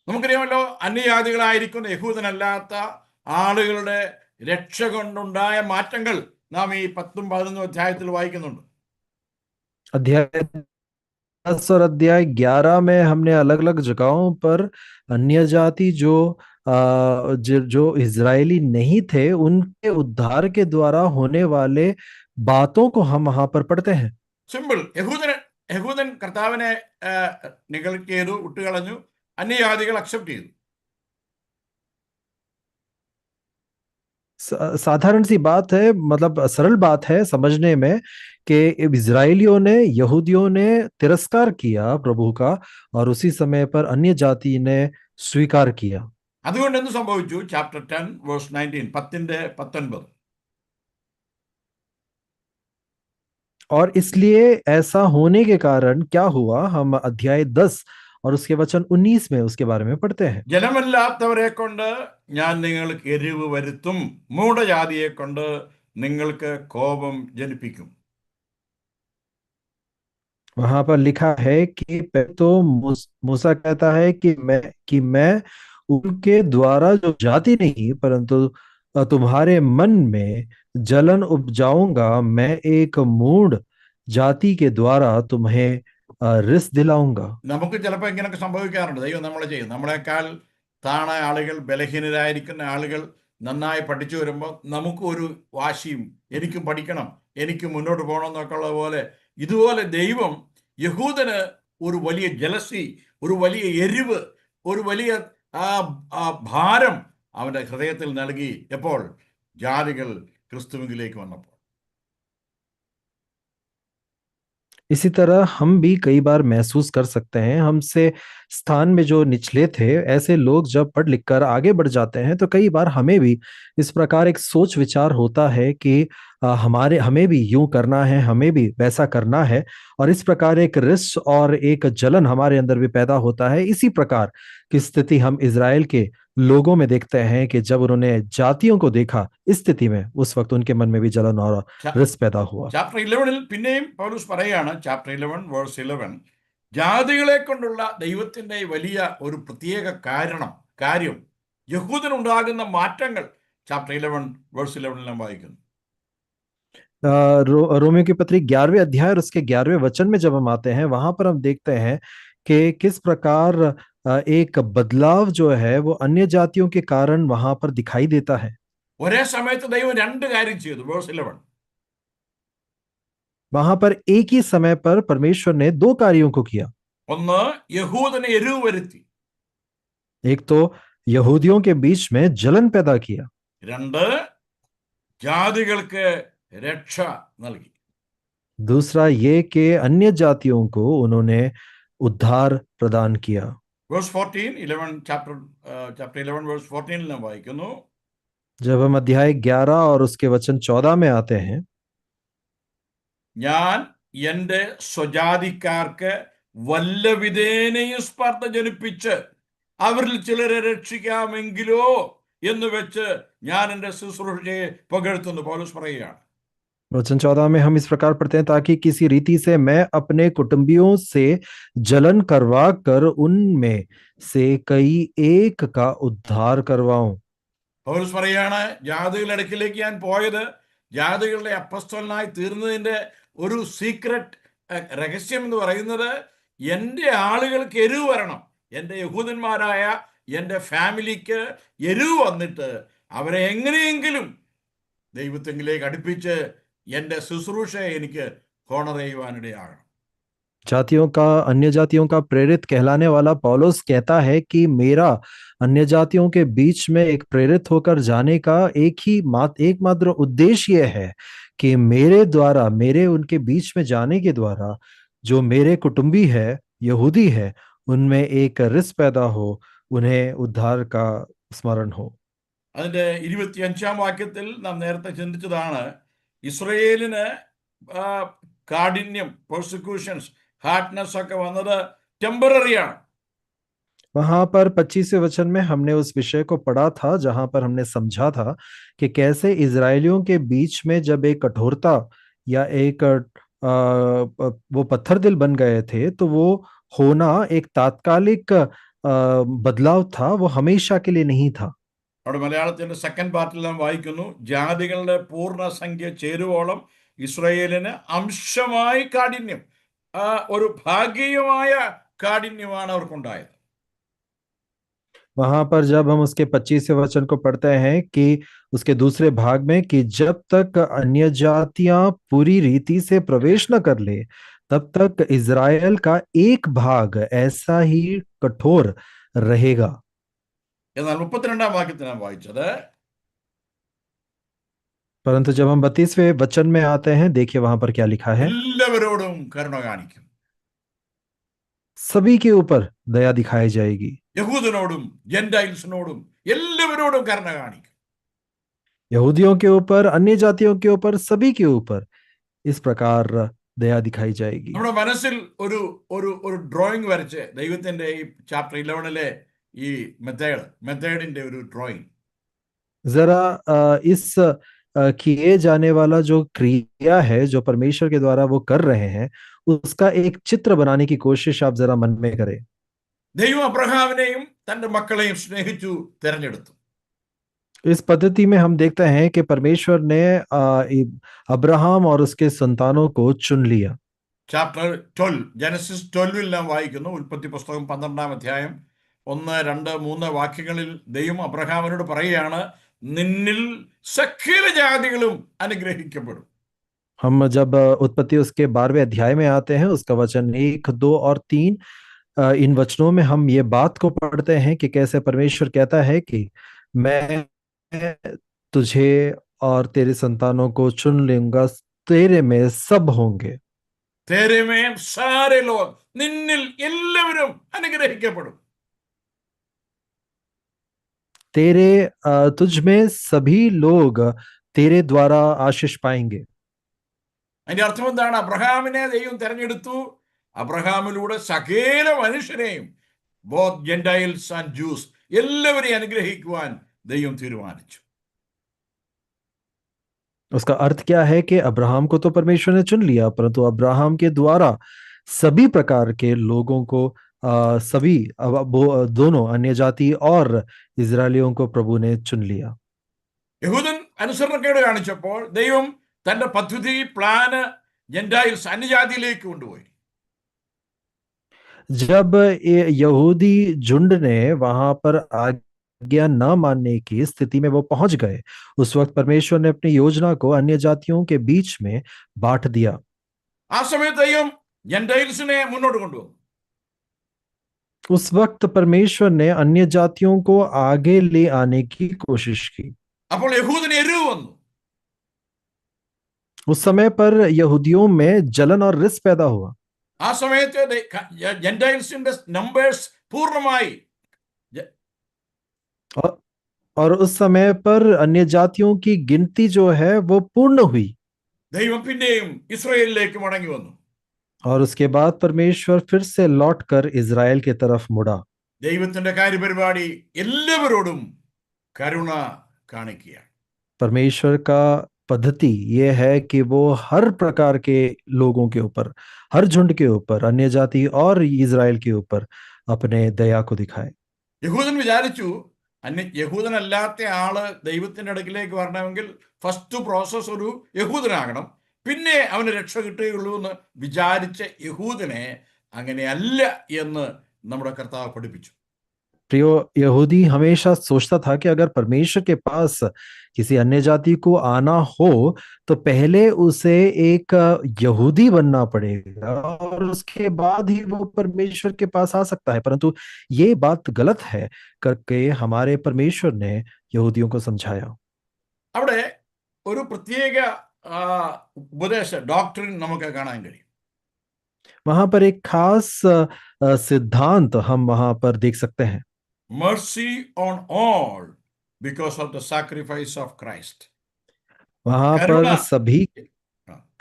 നമുക്കറിയാമല്ലോ, അന്യജാതികളായിരിക്കുന്ന യഹൂദനല്ലാത്ത ആളുകളുടെ രക്ഷ കൊണ്ടുണ്ടായ മാറ്റങ്ങൾ നാം ഈ 10ഉം 11ഉം അധ്യായത്തിൽ വായിക്കുന്നുണ്ട്.
अध्याय 10 और अध्याय 11 में हमने अलग अलग जगहों पर अन्य जाति जो इजरायली नहीं थे उनके उद्धार के द्वारा होने वाले बातों को हम वहां पर पढ़ते हैं.
സിമ്പിൾ. യഹൂദൻ കർത്താവിനെ നിഗൾട്ട് ചെയ്തു, വിട്ടുകളഞ്ഞു. അന്യജാതികൾ അക്സെപ്റ്റ് ചെയ്തു.
साधारण सी बात है, मतलब सरल बात है समझने में कि इजरायलियों ने, यहूदियों ने तिरस्कार किया प्रभु का और उसी समय पर अन्य जाति ने स्वीकार किया.
അതുകൊണ്ട് എന്ത് സംഭവിച്ചു? Chapter 10 verse 19, 10:19.
और इसलिए ऐसा होने के कारण क्या हुआ, हम अध्याय 10 और उसके वचन 19 में उसके बारे में पढ़ते हैं.
ജനമല്ലാത്തവരെ കൊണ്ട് ഞാൻ നിങ്ങൾക്ക് എരിവ് വരുത്തും, മൂഢജാതിയെ കൊണ്ട് നിങ്ങൾക്ക് കോപം ജനിപ്പിക്കും.
वहां पर लिखा है कि तो मूसा कहता है कि मैं उनके द्वारा जो जाति नहीं परंतु तुम्हारे मन में जलन उपजाऊंगा, मैं एक मूढ़ जाति के द्वारा तुम्हें रिस दिलाऊंगा.
നമുക്ക് ചിലപ്പോൾ ഇങ്ങനെയൊക്കെ സംഭവിക്കാറുണ്ട്. ദൈവം നമ്മളെ ചെയ്യും. നമ്മളെക്കാൾ താണ ആളുകൾ, ബലഹീനരായിരിക്കുന്ന ആളുകൾ നന്നായി പഠിച്ചു വരുമ്പോൾ നമുക്ക് ഒരു വാശിയും, എനിക്കും പഠിക്കണം, എനിക്ക് മുന്നോട്ട് പോകണം എന്നൊക്കെ ഉള്ള പോലെ, ഇതുപോലെ ദൈവം യഹൂദന് ഒരു വലിയ ജലസി, ഒരു വലിയ എരിവ്, ഒരു വലിയ ഭാരം അവന്റെ ഹൃദയത്തിൽ നൽകി. എപ്പോൾ? ജാതികൾ ക്രിസ്തുവിലേക്ക് വന്നപ്പോൾ.
इसी तरह हम भी कई बार महसूस कर सकते हैं, हमसे स्थान में जो निचले थे ऐसे लोग जब पढ़ लिख कर आगे बढ़ जाते हैं तो कई बार हमें भी इस प्रकार एक सोच विचार होता है कि हमें भी यूं करना है, हमें भी वैसा करना है, और इस प्रकार एक रिस और एक जलन हमारे अंदर भी पैदा होता है. इसी प्रकार की स्थिति हम इज़राइल के लोगों में देखते हैं कि जब उन्होंने जातियों को देखा इस स्थिति में, उस वक्त उनके मन में भी जलन और रिस पैदा हुआ.
ചാപ്റ്റർ 11 പിന്നെയും പൗലോസ് പറയാണ്, ചാപ്റ്റർ 11 വേഴ്സ് 11, ജാതികളെ കൊണ്ടുള്ള ദൈവത്തിന്റെ വലിയ ഒരു പ്രത്യേക കാര്യം യഹൂദനുണ്ടാകുന്ന മാറ്റങ്ങൾ ചാപ്റ്റർ 11 വേഴ്സ് 11 നാം വായിക്കുന്നു.
रोमियो की पत्री 11वें अध्याय और उसके 11वें वचन में जब हम आते हैं, वहां पर हम देखते हैं कि किस प्रकार एक बदलाव जो है वो अन्य जातियों के कारण वहां पर दिखाई देता है.
ഒരേ സമയത്ത് ദൈവം രണ്ട് കാര്യം ചെയ്തു. വേഴ്സ് 11,
वहां पर एक ही समय पर परमेश्वर ने दो कार्यों को किया.
ഒന്ന്, യഹൂദന് എരിവ് വരുത്തി.
एक तो यहूदियों के बीच में जलन पैदा किया.
രണ്ട്, ജാതികൾക്ക് രക്ഷ നൽകി.
दूसरा ये कि अन्य जातियों को उन्होंने उद्धार प्रदान किया।
Verse 14, 11, chapter 11 verse 14 നാം വായിക്കുന്നു.
जब हम अध्याय 11 और उसके वचन 14 में आते हैं,
ഞാൻ എൻ്റെ സ്വജാതിക്കാർക്ക് വല്ലവിധേനയും സ്പർദ്ധ ജനിപ്പിച്ച് അവരിൽ ചിലരെ രക്ഷിക്കാമെങ്കിലോ എന്ന് വെച്ച് ഞാൻ എൻ്റെ ശുശ്രൂഷയെ പുകഴ്ത്തുന്നു. പൗലോസ് പറയുകയാണ്.
वचन 14 में हम इस प्रकार पढ़ते हैं, ताकि किसी रीति से मैं अपने कुटुंबियों से जलन करवा कर उनमें से कई एक का उद्धार करवाऊं।
പൗലോസ് പറയുകയാണ്, ജാതികളുടെ അടുക്കിലേക്ക് ഞാൻ പോയത് ജാതികളുടെ അപ്പസ്തലനായി തീർന്നതിൻ്റെ ഒരു സീക്രട്ട് രഹസ്യം എന്ന് പറയുന്നത് എൻ്റെ ആളുകൾക്ക് എരിവ് വരണം, എൻ്റെ യഹൂദന്മാരായ എൻ്റെ ഫാമിലിക്ക് എരിവ് വന്നിട്ട് അവരെ എങ്ങനെയെങ്കിലും ദൈവത്തെങ്കിലേക്ക് അടുപ്പിച്ച് എൻ്റെ ശുശ്രൂഷയെ എനിക്ക് ഹോണർ ചെയ്യുവാനിടയാകണം.
जातियों का अन्य जातियों का प्रेरित कहलाने वाला पौलुस कहता है कि मेरा अन्य जातियों के बीच में एक प्रेरित होकर जाने का एकमात्र उद्देश्य यह है कि मेरे द्वारा, मेरे उनके बीच में जाने के द्वारा जो मेरे कुटुंबी है, यहूदी है, उनमें एक रिस पैदा हो, उन्हें उद्धार का स्मरण हो।
അതിൻ്റെ 25-ാം വാക്യത്തിൽ നാം നേരത്തെ ചിന്തിച്ചതാണ്, ഇസ്രയേലിന് കാഠിന്യം, പെർസിക്യൂഷൻസ്, ഹാർഡ്നെസ് ഒക്കെ വന്നത് ടെമ്പററിയാണ്.
वहां पर 25वें वचन में हमने उस विषय को पढ़ा था, जहां पर हमने समझा था कि कैसे इजरायलियों के बीच में जब एक कठोरता या एक वो पत्थर दिल बन गए थे, तो वो होना एक तात्कालिक बदलाव था, वो हमेशा के लिए नहीं था।
അവിടെ മലയാളത്തിന്റെ സെക്കൻഡ് പാർട്ടിൽ നാം വായിക്കുന്നു, ജാതികളുടെ പൂർണ്ണസംഖ്യ ചേരുവോളം ഇസ്രായേലിന് അംശമായി കാഠിന്യം, ഒരു ഭാഗികമായ കാഠിന്യമാണ് അവർക്കുണ്ടായത്.
वहां पर जब हम उसके 25वें वचन को पढ़ते हैं कि उसके दूसरे भाग में कि जब तक अन्य जातियां पूरी रीति से प्रवेश न कर ले, तब तक इजराइल का एक भाग ऐसा ही कठोर रहेगा।
എന്നാൽ 32-ാം വാക്യത്തിൽ നാം വായിച്ചത്,
परंतु जब हम 32वें वचन में आते हैं, देखिए वहां पर क्या लिखा है,
എല്ലാവരോടും കരുണ കാണിക്കും,
सभी के ऊपर दया दिखाई जाएगी,
യഹൂദനോടും ജെന്റൈൽസിനോടും എല്ലാവരോടും കരുണ കാണിക്കും.
यहूदियों के ऊपर, अन्य जातियों के ऊपर, सभी के ऊपर इस प्रकार दया दिखाई जाएगी।
നമ്മുടെ മനസ്സിൽ ഒരു ഒരു ഒരു ഡ്രോയിങ് വരച്ച് ദൈവത്തിന്റെ ഈ ചാപ്റ്റർ 11-ലെ ഈ മെത്തേഡിന്റെ ഒരു ഡ്രോയിങ്,
जरा इस किए जाने वाला जो क्रिया है, जो परमेश्वर के द्वारा वो कर रहे हैं, उसका एक चित्र बनाने की कोशिश आप जरा मन में करें।
ദൈവം അബ്രഹാമിനെയും തന്റെ മക്കളെയും സ്നേഹിച്ചു തിരഞ്ഞെടുത്തു.
इस पद्धति में हम देखते हैं कि परमेश्वर ने अब्राहम और उसके संतानों को चुन लिया।
ചാപ്റ്റർ 12 ജനസിസ് 12-ൽ നാം വായിക്കുന്നു, ഉൽപ്പത്തി പുസ്തകം 12-ാം അധ്യായം 1, 2, 3 വാക്യങ്ങളിൽ ദൈവം അബ്രഹാമിനോട് പറയുകയാണ്, നിന്നിൽ സകല ജാതികളും അനുഗ്രഹിക്കപ്പെടും.
हम जब उत्पत्ति उसके 12वें अध्याय में आते हैं, उसका वचन 1, 2 और 3, इन वचनों में हम ये बात को पढ़ते हैं कि कैसे परमेश्वर कहता है कि मैं तुझे और तेरे संतानों को चुन लूंगा, तेरे में सब होंगे,
तेरे में सारे लोग, നിന്നിൽ എല്ലാവരും അനുഗ്രഹിക്കപ്പെടും.
तेरे तुझ में सभी लोग तेरे द्वारा आशीष पाएंगे।
അതിന്റെ അർത്ഥം എന്താണ്? അബ്രഹാമിനെ ദൈവം തെരഞ്ഞെടുത്തു, അബ്രഹാമിലൂടെ സകല മനുഷ്യരെയും, ബോത്ത് ജെന്റൈൽസ് ആൻഡ് ജൂസ്, എല്ലാവരെയും അനുഗ്രഹിക്കുവാൻ ദൈവം തീരുമാനിച്ചു.
उसका अर्थ क्या है कि अब्राहम को तो परमेश्वर ने चुन लिया, परंतु अब्राहम के द्वारा सभी प्रकार के लोगों को, सभी दोनों अन्य जाति और इजरायलियों को प्रभु ने चुन लिया।
യഹൂദൻ അനുസരണക്കേട് കാണിച്ചപ്പോൾ ദൈവം തന്റെ പദ്ധതി, പ്ലാന് ജെന്റൈൽസ്, അന്യജാതിയിലേക്ക് കൊണ്ടുപോയി.
जब यहूदी झुंड ने वहां पर आज्ञा न मानने की स्थिति में वो पहुंच गए, उस वक्त परमेश्वर ने अपनी योजना को अन्य जातियों के बीच में बांट दिया।
ആ സമയത്ത് ദൈവം ജെന്റൈൽസിനെ മുന്നോട്ട് കൊണ്ടുവന്നു.
उस वक्त परमेश्वर ने अन्य जातियों को आगे ले आने की कोशिश की।
അപ്പോൾ യഹൂദന് എരിവ് വന്നു.
उस समय पर यहूदियों में जलन और रिस पैदा हुआ
ആ സമയത്ത് ജെന്റൈൽസിന്റെ നമ്പേഴ്സ് പൂർണ്ണമായി
और, और उस समय पर अन्य जातियों की गिनती जो है वो पूर्ण हुई
ദൈവം പിന്നെയും ഇസ്രായേലിലേക്ക് മടങ്ങി വന്നു.
और उसके बाद परमेश्वर फिर से लौटकर इज़राइल की तरफ मुड़ा.
ദൈവത്തിന്റെ കാര്യപരിപാടി എല്ലാവരോടും കരുണ കാണിക്കുക.
परमेश्वर का पद्धति ये है कि वो हर प्रकार के लोगों के ऊपर, हर झुंड के ऊपर, अन्य जाति और इज़राइल के ऊपर अपने दया को दिखाए.
യഹൂദൻ വിചാരിച്ചു യഹൂദനല്ലാത്ത ആള് ദൈവത്തിന്റെ അടുക്കിലേക്ക് വരണമെങ്കിൽ ഫസ്റ്റ് പ്രോസസ് ഒരു യഹൂദനാകണം, പിന്നെ അവന് രക്ഷ കിട്ടുകയുള്ളൂ എന്ന് വിചാരിച്ച യഹൂദനെ അങ്ങനെയല്ല എന്ന് നമ്മുടെ കർത്താവ് പഠിപ്പിച്ചു.
प्रियो, यहूदी हमेशा सोचता था कि अगर परमेश्वर के पास किसी अन्य जाति को आना हो तो पहले उसे एक यहूदी बनना पड़ेगा और उसके बाद ही वो परमेश्वर के पास आ सकता है. परंतु ये बात गलत है करके हमारे परमेश्वर ने यहूदियों को समझाया.
അവിടെ ഒരു പ്രത്യേക ഉപദേശ ഡോക്ട്രിൻ നമുക്ക് കാണാൻ കഴിയും.
वहां पर एक खास सिद्धांत हम वहां पर देख सकते हैं.
Mercy on all because of the sacrifice of Christ.
वहां पर सभी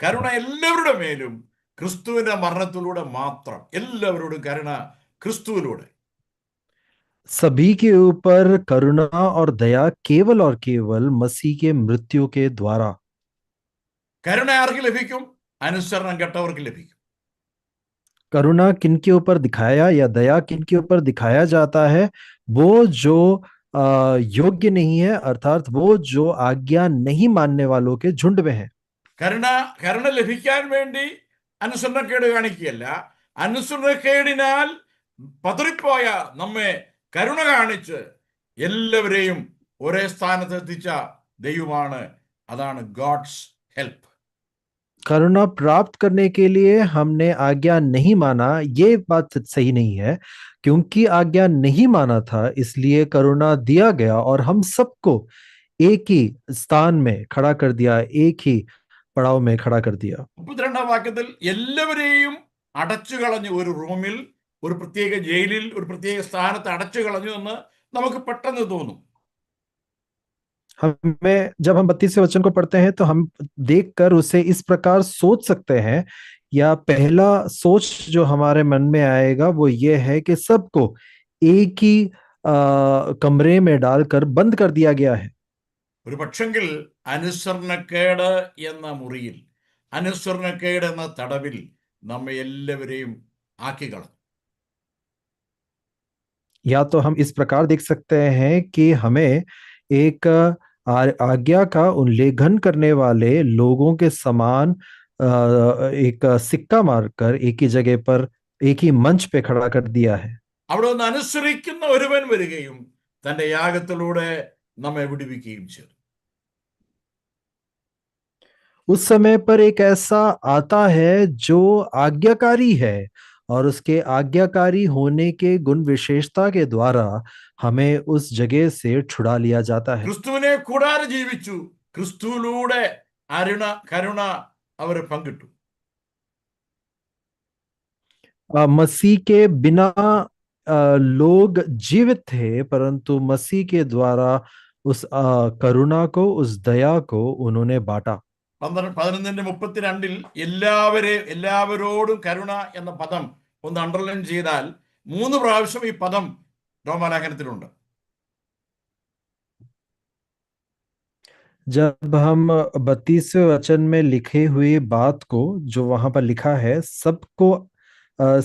കരുണ എല്ലാവരുടെ മേലും ക്രിസ്തുവിന്റെ മരണത്തിലൂടെ മാത്രം, എല്ലാവരോടും കരുണ ക്രിസ്തുവിലൂടെ.
सभी के ऊपर करुणा और दया केवल और केवल मसीह के मृत्यु के द्वारा.
കരുണ ആർക്ക് ലഭിക്കും? അനുസരണം കെട്ടവർക്ക് ലഭിക്കും.
करुणा किनके ऊपर दिखाया या दया किनके ऊपर दिखाया जाता है? वो जो योग्य नहीं है, अर्थात वो जो आज्ञा नहीं मानने वालों के झुंड में है.
കരുണ ലഭിക്കാൻ വേണ്ടി അനുസരണക്കേട് കാണിക്കുകയല്ല, അനുസരണക്കേടിനാൽ പതറിപ്പോയ നമ്മെ കരുണ കാണിച്ച് എല്ലാവരെയും ഒരേ സ്ഥാനത്ത് എത്തിച്ച ദൈവമാണ്. അതാണ് ഗോഡ്സ് ഹെൽപ്പ്.
करुणा प्राप्त करने के लिए हमने आज्ञा नहीं माना, ये बात सही नहीं है. क्योंकि आज्ञा नहीं माना था इसलिए करुणा दिया गया और हम सबको एक ही स्थान में खड़ा कर दिया, एक ही पड़ाव में खड़ा कर दिया.
32 വാക്യത്തിൽ എല്ലാവരെയും അടച്ചു കളഞ്ഞു, ഒരു റൂമിൽ, ഒരു പ്രത്യേക ജയിലിൽ, ഒരു പ്രത്യേക സ്ഥാനത്ത് അടച്ചു കളഞ്ഞു എന്ന് നമുക്ക് പെട്ടെന്ന് തോന്നും.
हमें जब हम 32वें वचन को पढ़ते हैं तो हम देखकर उसे इस प्रकार सोच सकते हैं, या पहला सोच जो हमारे मन में आएगा वो ये है कि सबको एक ही कमरे में डालकर बंद कर दिया गया है.
ഒരു പക്ഷെങ്കിൽ അനുസരണക്കേട് എന്ന മുറിയിൽ, അനുസരണക്കേട് എന്ന തടവിൽ നമ്മെ എല്ലാവരെയും ആക്കിക്കളഞ്ഞു.
या तो हम इस प्रकार देख सकते हैं कि हमें एक आज्ञा का उल्लंघन करने वाले लोगों के समान एक सिक्का मारकर एक ही जगह पर, एक ही मंच पे खड़ा कर दिया है.
അവിടെ ഒന്ന് അനുസരിക്കുന്ന ഒരുവൻ വരികയും തന്റെ യാഗത്തിലൂടെ നമ്മെ വിടുവിക്കുകയും ചെയ്തു.
उस समय पर एक ऐसा आता है जो आज्ञाकारी है और उसके आज्ञाकारी होने के गुण विशेषता के द्वारा हमें उस जगह से छुड़ा लिया जाता है.
ക്രിസ്തുവിനെ കൂടാതെ ജീവിച്ചു, ക്രിസ്തുവിലൂടെ കരുണ അവർ പങ്കിട്ടു.
मसीह के बिना लोग जीवित थे, परंतु मसीह के द्वारा उस करुणा को, उस दया को उन्होंने बांटा.
11:32 എല്ലാവരോടും കരുണ എന്ന പദം ഒന്ന് അണ്ടർലൈൻ ചെയ്താൽ 3 പ്രാവശ്യം ഈ പദം റോമാലേഖനത്തിലുണ്ട്.
जब हम 32वें वचन में लिखे हुए बात को, जो वहां पर लिखा है सबको,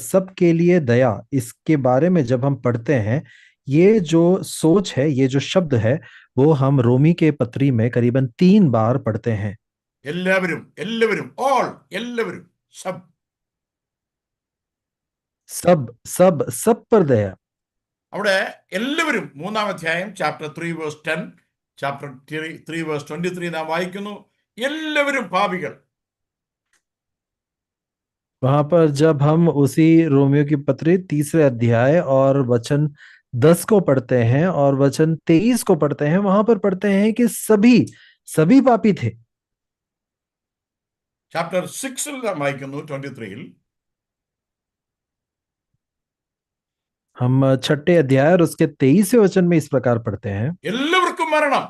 सबके लिए दया, इसके बारे में जब हम पढ़ते हैं, ये जो सोच है, ये जो शब्द है, वो हम रोमी के पत्री में करीबन 3 बार पढ़ते हैं.
എല്ലാവരും, എല്ലാവരും, all, എല്ലാവരും, सब,
सब, सब, सब पर दया.
അവിടെ എല്ലാവരും 3-ാം അധ്യായം ചാപ്റ്റർ 3 വേഴ്സ് 10, ചാപ്റ്റർ 3 വേഴ്സ് 23 നാം വായിക്കുന്നു, എല്ലാവരും പാപികൾ.
वहां पर जब हम उसी रोमियो की पत्री 3रे अध्याय और वचन 10 को पढ़ते हैं और वचन 23 को पढ़ते हैं, वहां पर पढ़ते हैं कि सभी पापी थे.
ചാപ്റ്റർ 6 നാം വായിക്കുന്നു 23-ൽ.
हम छठे अध्याय और उसके 23वें वचन में इस प्रकार पढ़ते हैं,
എല്ലാവർക്കും മരണം,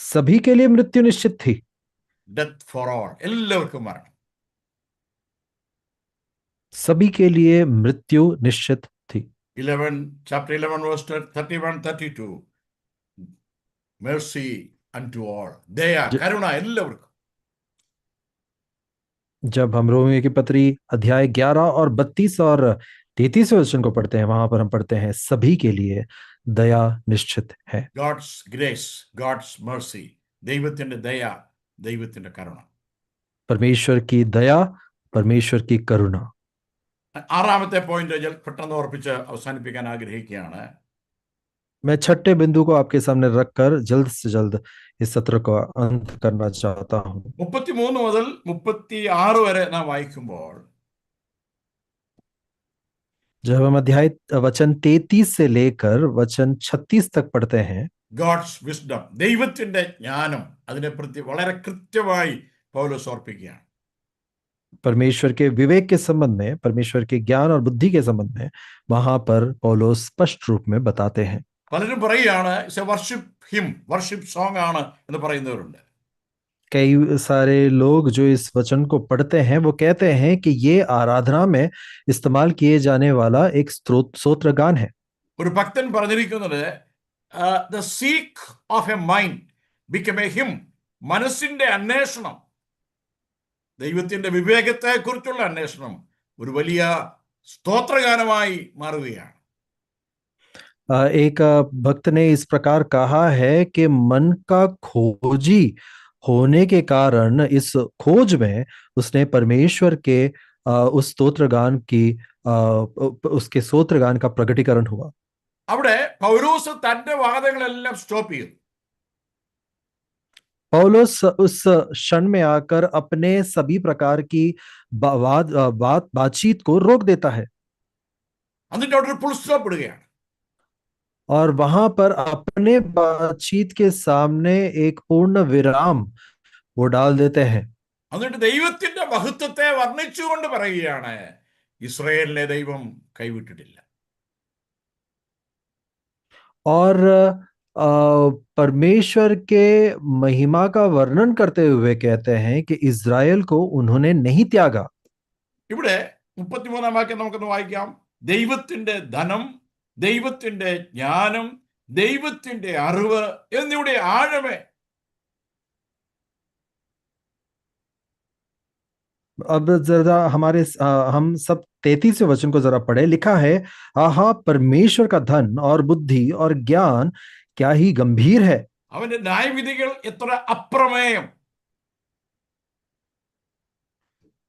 सभी के लिए मृत्यु निश्चित थी,
ഡെത്ത് ഫോർ ഓൾ, എല്ലാവർക്കും മരണം.
सभी के लिए मृत्यु निश्चित थी.
11 chapter 11 verse 31-32, mercy unto all, ദയ, കരുണ എല്ലാവർക്കും.
जब हम रोमियो की पत्री अध्याय 11 और 32 और 33वें वचन को पढ़ते हैं, वहां पर हम पढ़ते हैं सभी के लिए दया निश्चित है.
God's grace, God's mercy, ദൈവത്തിന്റെ ദയ, ദൈവത്തിന്റെ കരുണ.
परमेश्वर की दया, परमेश्वर की करुणा.
ആറാമത്തെ പോയിന്റ് പെട്ടെന്ന് ഓർപ്പിച്ച് അവസാനിപ്പിക്കാൻ ആഗ്രഹിക്കുകയാണ്.
मैं छठे बिंदु को आपके सामने रखकर जल्द से जल्द इस सत्र को अंत करना चाहता हूं.
33 മുതൽ 36 വരെ നാം വായിക്കുമ്പോൾ
जब हम अध्याय वचन 33 से लेकर वचन 36 तक पढ़ते हैं,
ഗോഡ്സ് വിസ്ഡം, ദൈവത്തിന്റെ ജ്ഞാനം, അതിനെപ്പറ്റി വളരെ കൃത്യമായി പൗലോസ് ഓർപ്പിക്കുകയാണ്.
परमेश्वर के विवेक के संबंध में, परमेश्वर के ज्ञान और बुद्धि के संबंध में वहां पर पौलोस स्पष्ट रूप में बताते हैं.
പലരും പറയുകയാണ് വർഷിപ്പ് ഹിം, വർഷിപ്പ് സോങ് ആണ് എന്ന് പറയുന്നവരുണ്ട്.
कई सारे लोग जो इस वचन को पढ़ते हैं वो कहते हैं कि ये आराधना में इस्तेमाल किए जाने वाला एक स्तोत्र गान है.
ഒരു ഭക്തൻ പറഞ്ഞിരിക്കുന്നത് the seek of a mind became a hymn, മനസ്സിന്റെ അന്വേഷണം, ദൈവത്തിന്റെ വിവേകത്തെ കുറിച്ചുള്ള അന്വേഷണം ഒരു വലിയ സ്തോത്രഗാനമായി മാറുകയാണ്.
एक भक्त ने इस प्रकार कहा है कि मन का खोजी होने के कारण इस खोज में उसने परमेश्वर के उस स्तोत्रगान की उसके स्तोत्रगान का प्रकटीकरण हुआ.
അവിടെ പൗലോസ് തന്റെ വാദങ്ങളെല്ലാം സ്റ്റോപ്പ് ചെയ്തു.
पौलुस उस क्षण में आकर अपने सभी प्रकार की बातचीत को रोक देता है
എന്നിട്ട് അവിടെ ഒരു ഫുൾ സ്റ്റോപ്പ് ഇടുകയാണ്.
और वहां पर अपने बातचीत के सामने एक पूर्ण विराम वो डाल देते हैं.
എന്നിട്ട് ദൈവത്തിന്റെ മഹത്വത്തെ വർണ്ണിച്ചുകൊണ്ട് പറയുകയാണ്, ഇസ്രായേലിനെ ദൈവം കൈവിട്ടിട്ടില്ല.
और परमेश्वर के महिमा का वर्णन करते हुए कहते हैं कि इज़राइल को उन्होंने नहीं त्यागा.
ഇവിടെ 33-ാം വാക്യം നമുക്കൊന്ന് വായിക്കാം. ദൈവത്തിന്റെ ധനം, ദൈവത്തിന്റെ ജ്ഞാനം, ദൈവത്തിന്റെ അറിവ് എന്നിവിടെ ആഴമേ.
अब जरा हम सब 33वें वचन को जरा पढ़े. लिखा है, आहा परमेश्वर का धन और बुद्धि और ज्ञान क्या ही गंभीर है.
അവന്റെ ന്യായവിധികൾ എത്ര അപ്രമേയം.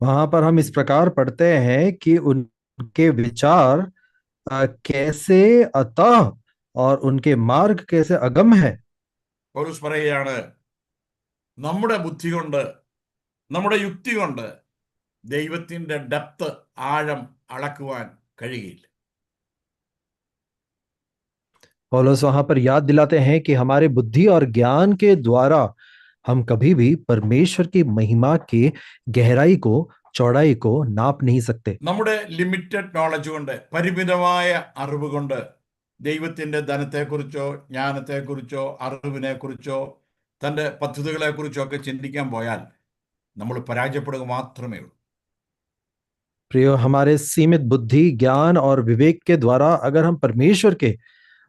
वहां पर हम इस प्रकार पढ़ते हैं कि उनके विचार कैसे अतः और उनके मार्ग कैसे अगम है.
പൗലോസ് പറയുകയാണ്, നമ്മുടെ ബുദ്ധി കൊണ്ട്, നമ്മുടെ യുക്തി കൊണ്ട് ദൈവത്തിന്റെ ഡെപ്ത്, ആഴം അളക്കുവാൻ കഴിയില്ല.
पौलुस वहां पर याद दिलाते हैं कि हमारे बुद्धि और ज्ञान के द्वारा हम कभी भी परमेश्वर की महिमा की गहराई को, चौड़ाई को नाप नहीं सकते.
നമ്മുടെ ലിമിറ്റഡ് നോളജ് കൊണ്ട്, പരിമിതമായ അറിവ് കൊണ്ട് ദൈവത്തിന്റെ ധനത്തെക്കുറിച്ചോ ജ്ഞാനത്തെക്കുറിച്ചോ അറിവിനെ കുറിച്ചോ തന്റെ പദ്ധതികളെ കുറിച്ചോ ഒക്കെ ചിന്തിക്കാൻ പോയാൽ നമ്മൾ പരാജയപ്പെടുക മാത്രമേ ഉള്ളൂ.
प्रियो, हमारे सीमित बुद्धि, ज्ञान और विवेक के द्वारा अगर हम परमेश्वर के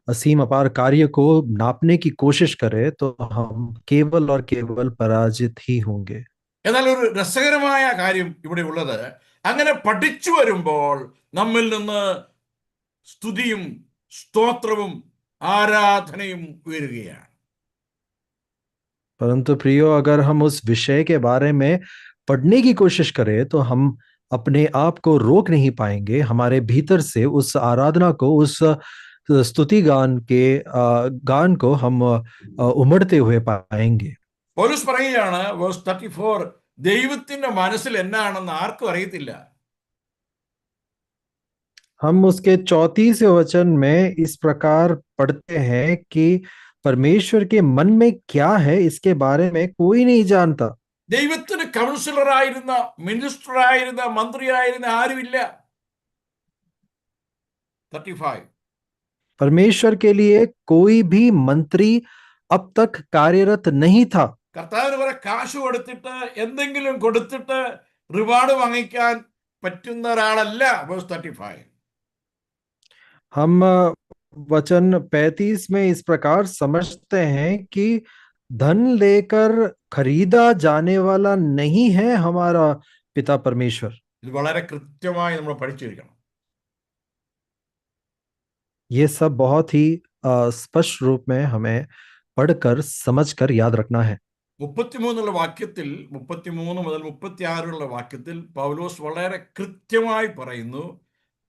असीम अपार कार्य को नापने की कोशिश करें तो हम केवल और केवल पराजित ही होंगे.
എന്നാൽ ഒരു രസകരമായ കാര്യം ഇവിടെ ഉള്ളത്, അങ്ങനെ പഠിച്ചു വരുമ്പോൾ നമ്മിൽ നിന്ന് സ്തുതിയും സ്തോത്രവും ആരാധനയും ഉയരുകയാണ്.
परंतु प्रियो, अगर हम उस विषय के बारे में पढ़ने की कोशिश करें तो हम अपने आप को रोक नहीं पाएंगे. हमारे भीतर से उस आराधना को, उस स्तुति गान को हम उमड़ते हुए पाएंगे.
പൗലോസ് പറയുകയാണ്, വേഴ്സ് 34, ദൈവത്തിന്റെ മനസ്സിൽ എന്നാണെന്ന് ആർക്കും അറിയത്തില്ല.
हम उसके 34वें वचन में इस प्रकार पढ़ते हैं कि परमेश्वर के मन में क्या है इसके बारे में कोई नहीं जानता।
ദൈവത്തിന് കൗൺസിലറായിരുന്ന, മിനിസ്റ്ററായിരുന്ന, മന്ത്രിയായിരുന്ന ആരുമില്ല. 35.
परमेश्वर के लिए कोई भी मंत्री अब तक कार्यरत नहीं था।
കർത്താവിന് കുറെ കാശ് കൊടുത്തിട്ട് എന്തെങ്കിലും കൊടുത്തിട്ട് റിവാർഡ് വാങ്ങിക്കാൻ പറ്റുന്ന ഒരാളല്ല. വേഴ്സ് 35.
हम वचन 35 में इस प्रकार समझते हैं कि धन लेकर खरीदा जाने वाला नहीं है हमारा पिता परमेश्वर।
ഇത് വളരെ കൃത്യമായി നമ്മൾ പഠിച്ചിരിക്കണം.
ये सब बहुत ही स्पष्ट रूप में हमें पढ़कर समझकर याद रखना है।
33 വാക്യത്തിൽ, 33 മുതൽ 36 വാക്യത്തിൽ പൗലോസ് വളരെ കൃത്യമായി പറയുന്നു,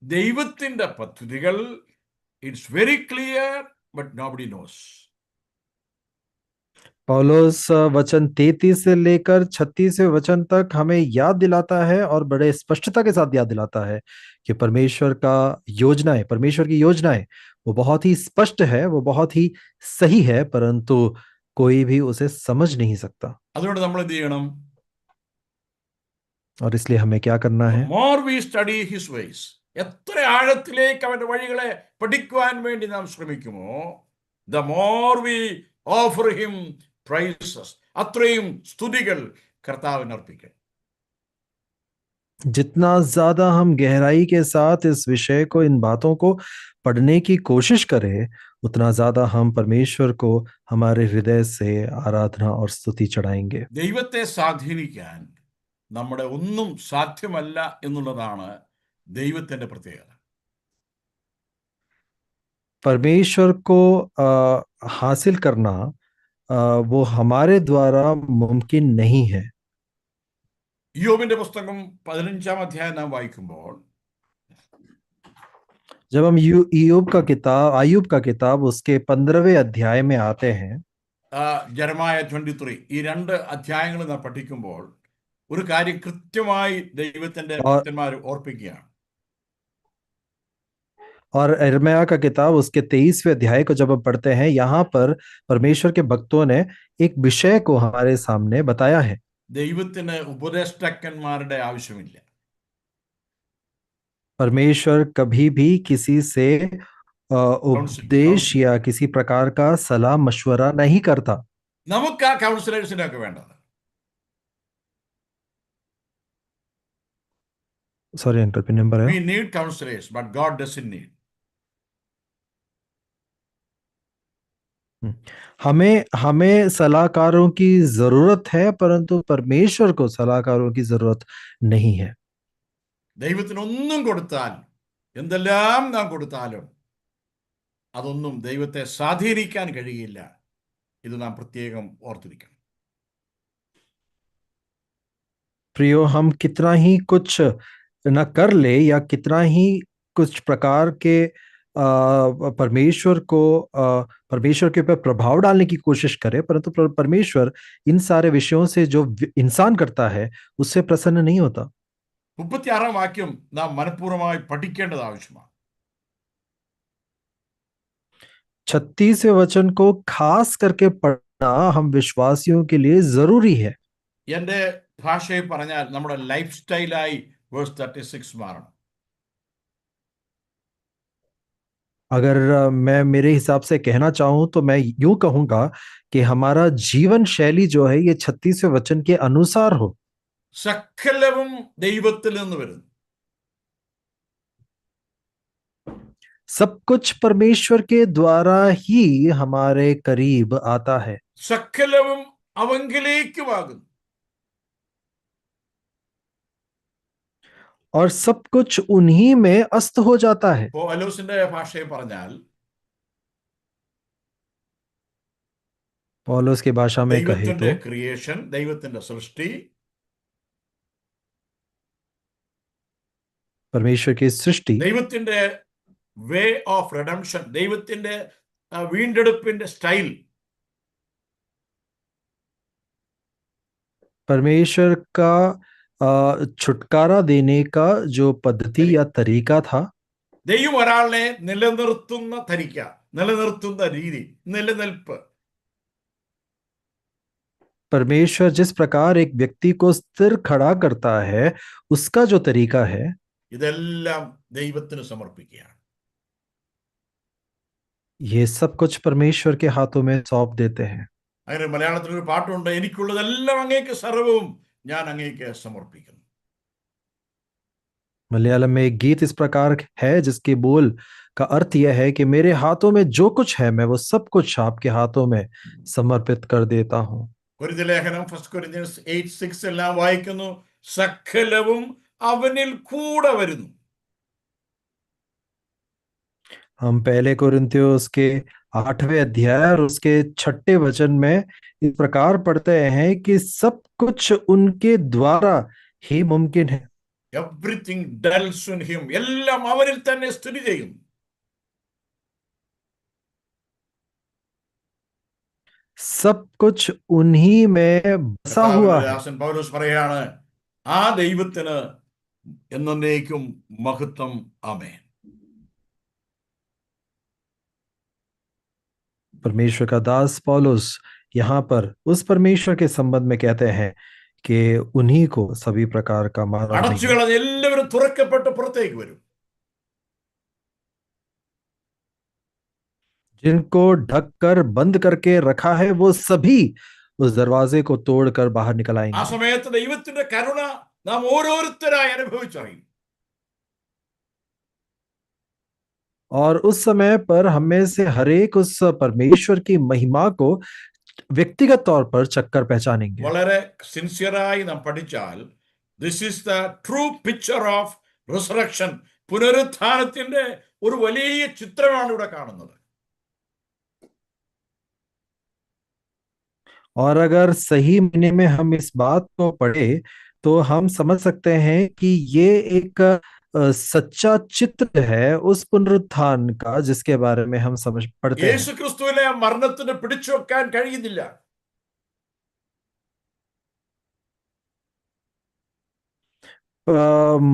ദൈവത്തിന്റെ പദ്ധതികൾ it's very clear but nobody knows.
पौलुस वचन 33 से लेकर 36वें वचन तक हमें याद दिलाता है और बड़े स्पष्टता के साथ याद दिलाता है कि परमेश्वर की योजनाएं वो बहुत ही स्पष्ट है, वो बहुत ही सही है, परंतु कोई भी उसे समझ नहीं सकता।
അതുകൊണ്ട് നമ്മൾ എന്ത് ചെയ്യണം?
और इसलिए हमें क्या करना है?
More we study his ways, എത്ര ആഴത്തിലേക്ക് അവന്റെ വഴികളെ പഠിക്കുവാൻ വേണ്ടി നാം ശ്രമിക്കുമോ, the more we offer him praises, അത്രയും സ്തുതികൾ കർത്താവിന് അർപ്പിക്കണം.
जितना ज्यादा हम गहराई के साथ इस विषय को, इन बातों को पढ़ने की कोशिश करें, उतना ज्यादा हम परमेश्वर को हमारे हृदय से आराधना और स्तुति चढ़ाएंगे।
ദൈവത്തെ സ്വാധീനിക്കാൻ നമ്മുടെ ഒന്നും സാധ്യമല്ല എന്നുള്ളതാണ് ദൈവത്തിന്റെ പ്രത്യേകത.
परमेश्वर को हासिल करना वो हमारे द्वारा मुमकिन नहीं है।
യോബിന്റെ പുസ്തകം 15-ാം അധ്യായം നാം വായിക്കുമ്പോൾ,
जब हम आयुब का किताब उसके 15वें अध्याय में आते हैं,
ജെറമായ 23, ഈ രണ്ട് അധ്യായങ്ങൾ നാം പഠിക്കുമ്പോൾ ഒരു കാര്യം കൃത്യമായി ദൈവത്തിന്റെ ഭക്തന്മാർ ഓർപ്പിക്കുകയാണ്.
और यिर्मयाह का किताब उसके 23वें अध्याय को जब हम पढ़ते हैं, यहाँ पर परमेश्वर के भक्तों ने एक विषय को हमारे सामने बताया है।
ദൈവത്തിന് ഉപദേഷ്ടാക്കന്മാരുടെ ആവശ്യമില്ല.
परमेश्वर कभी भी किसी से उपदेश या किसी प्रकार का सलाह मशवरा नहीं करता।
നമുക്ക് ആ കൗൺസിലേഴ്സിനൊക്കെ വേണ്ടത്.
सॉरी अंकल, पिन नंबर है।
We need counselors, but God doesn't need.
हमें सलाहकारों की जरूरत है, परंतु परमेश्वर को सलाहकारों की जरूरत नहीं है।
ദൈവത്തിന് ഒന്നും കൊടുത്താൽ, എന്തെല്ലാം നാം കൊടുത്താലും അതൊന്നും ദൈവത്തെ സ്വാധീനിക്കാൻ കഴിയില്ല. ഇത് നാം പ്രത്യേകം ഓർത്തിരിക്കണം.
प्रियो, हम कितना ही कुछ न कर ले या कितना ही कुछ प्रकार के परमेश्वर के ऊपर प्रभाव डालने की कोशिश करे, परंतु परमेश्वर इन सारे विषयों से जो इंसान करता है उससे प्रसन्न नहीं होता।
36-ാം വാക്യം നാം മനഃപൂർവ്വമായി പഠിക്കേണ്ടത് ആവശ്യമാണ്.
36वें वचन को खास करके पढ़ना हम विश्वासियों के लिए जरूरी है।
എന്റെ ഭാഷയിൽ പറഞ്ഞാൽ നമ്മുടെ ലൈഫ് സ്റ്റൈലായി വേഴ്സ് 36 മാറണം.
अगर मैं मेरे हिसाब से कहना चाहूं तो मैं यूं कहूंगा कि हमारा जीवन शैली जो है ये 36वें वचन के अनुसार हो।
സകലവും ദൈവത്തിൽ നിന്ന് വരുന്നു.
सब कुछ परमेश्वर के द्वारा ही हमारे करीब आता है।
സകലവും അവങ്കിലേക്കുമാകുന്നു.
और सब कुछ उन्हीं में अस्त हो जाता है।
പൗലോസിന്റെ ഭാഷയിൽ പറഞ്ഞാൽ,
पौलुस की भाषा में कहे
ദൈവത്തിന്റെ
तो
ക്രിയേഷൻ, ദൈവത്തിന്റെ സൃഷ്ടി,
परमेश्वर की सृष्टि,
ദൈവത്തിന്റെ വേ ഓഫ് റിഡംഷൻ, ദൈവത്തിന്റെ വീണ്ടെടുപ്പിന്റെ സ്റ്റൈൽ,
परमेश्वर का छुटकारा देने का जो पद्धति या तरीका था,
ദൈവം ഒരാളെ നിലനിർത്തുന്ന തരിക്ക, നിലനിർത്തുന്ന രീതി, നിലനിൽപ്പ്.
परमेश्वर जिस प्रकार एक व्यक्ति को स्थिर खड़ा करता है, उसका जो तरीका है,
ഇതെല്ലാം ദൈവത്തിന് സമർപ്പിക്കുകയാണ്.
ये सब कुछ परमेश्वर के हाथों में सौंप देते हैं.
അങ്ങനെ മലയാളത്തിൽ ഒരു പാട്ടുണ്ട്, എനിക്കുള്ളതെല്ലാം അങ്ങേക്ക് സർവവും ഞാൻ അങ്ങേക്ക് സമർപ്പിക്കുന്നു.
मलयालम में एक गीत इस प्रकार है जिसके बोल का अर्थ यह है कि मेरे हाथों में जो कुछ है मैं वो सब कुछ आपके हाथों में समर्पित कर देता हूं.
കൊരിന്ത്യർ ലേഖനം 1 Corinthians 8:6 എല്ലാം വായിക്കുന്നു, സകലവും അവനിൽ കൂടെ വരുന്നു.
हम पहले कोरिन्थियोस के 8वें अध्याय और उसके 6ठे वचन में इस प्रकार पढ़ते हैं कि सब कुछ उनके द्वारा ही मुमकिन है.
എവ്രിതിങ് ഡെൽസ് ഇൻ ഹിം, എല്ലാം അവനിൽ തന്നെ സ്ഥിതി ചെയ്യും.
सब कुछ उन्हीं में बसा हुआ है.
ദാസൻ പൗലോസ് പറയാണ്, ആ ദൈവത്തിന് എന്നേക്കും മഹത്വം. ആമേൻ.
परमेश्वर का दास पौलुस यहाँ पर उस परमेश्वर के संबंध में कहते हैं कि उन्हीं को सभी प्रकार का मान और महिमा.
അടച്ചുകളഞ്ഞ എല്ലാവരും തുറക്കപ്പെട്ട് പുറത്തേക്ക് വരും.
जिनको ढक कर बंद करके रखा है वो सभी उस दरवाजे को तोड़कर बाहर निकल
ആ
आएंगे.
സമയത്ത് ദൈവത്തിന്റെ കരുണ നാം ഓരോരുത്തരായി അനുഭവിച്ചറിയും.
और उस समय पर हमें से हरेक उस परमेश्वर की महिमा को व्यक्तिगत तौर पर चक्कर पहचानेंगे.
വളരെ സിൻസിയറായി നാം പഠിച്ചാൽ this is the true picture of resurrection. പുനരുത്ഥാനത്തിന്റെ ഒരു വലിയ ചിത്രമാണ് ഇവിടെ കാണുന്നത്.
और अगर सही मायने में हम इस बात को पढ़े तो हम समझ सकते हैं कि ये एक सच्चा चित्र है उस पुनरुत्थान का जिसके बारे में हम समझ पढ़ते हैं.
യേശു ക്രിസ്തുവിനെ മരണത്തിന് പിടിച്ചു വെക്കാൻ കഴിയുന്നില്ല.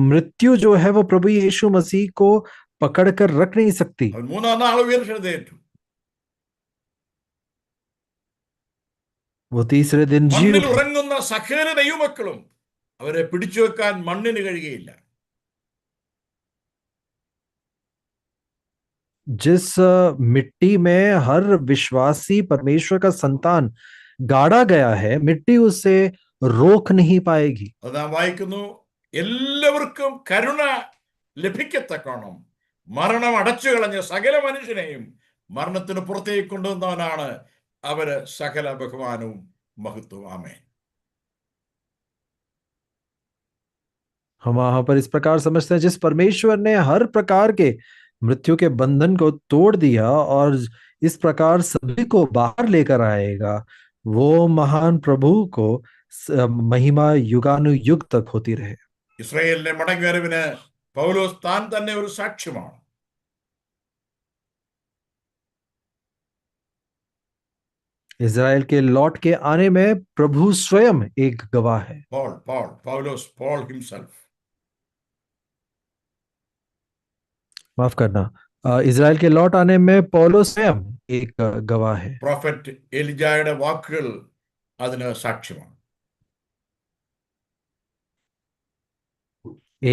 मृत्यु जो है वो प्रभु यीशु मसीह को पकड़कर रख नहीं सकती.
അവൻ മൂന്നാം നാൾ ഉയർത്തെഴുന്നേറ്റു.
वो तीसरे दिन जी
മണ്ണിൽ
उठे.
ഉറങ്ങുന്ന സകല ദൈവമക്കളും അവരെ പിടിച്ചു വെക്കാൻ മണ്ണിന് കഴിയുകയില്ല.
जिस मिट्टी में हर विश्वासी परमेश्वर का संतान गाड़ा गया है, मिट्टी उसे रोक नहीं पाएगी.
അത് നാം വായിക്കുന്നു, എല്ലാവർക്കും കരുണ ലഭിക്കത്തക്കോണം മരണം അടച്ചു കളഞ്ഞ സകല മനുഷ്യനെയും മരണത്തിന് പുറത്തേക്ക് കൊണ്ടുവന്നവനാണ് അവര് സകല ബഹുമാനവും മഹത്വവും. ആമേൻ.
हम वहां पर इस प्रकार समझते हैं, जिस परमेश्वर ने हर प्रकार के मृत्यु के बंधन को तोड़ दिया और इस प्रकार सभी को बाहर लेकर आएगा, वो महान प्रभु को महिमा युगानुयुग तक होती रहे.
ഇസ്രായേലിന്റെ മടങ്ങിവരവിന് പൗലോസ് താൻ തന്നെ ഒരു സാക്ഷ്യമാണ്.
इजराइल के लौट के आने में प्रभु स्वयं एक गवाह है.
Paul himself.
माफ करना, इजराइल के लौट आने में पौलुस स्वयं एक गवाह है.
പ്രോഫറ്റ് എലിജായുടെ വാക്കുകൾ അതിന് സാക്ഷ്യമാണ്.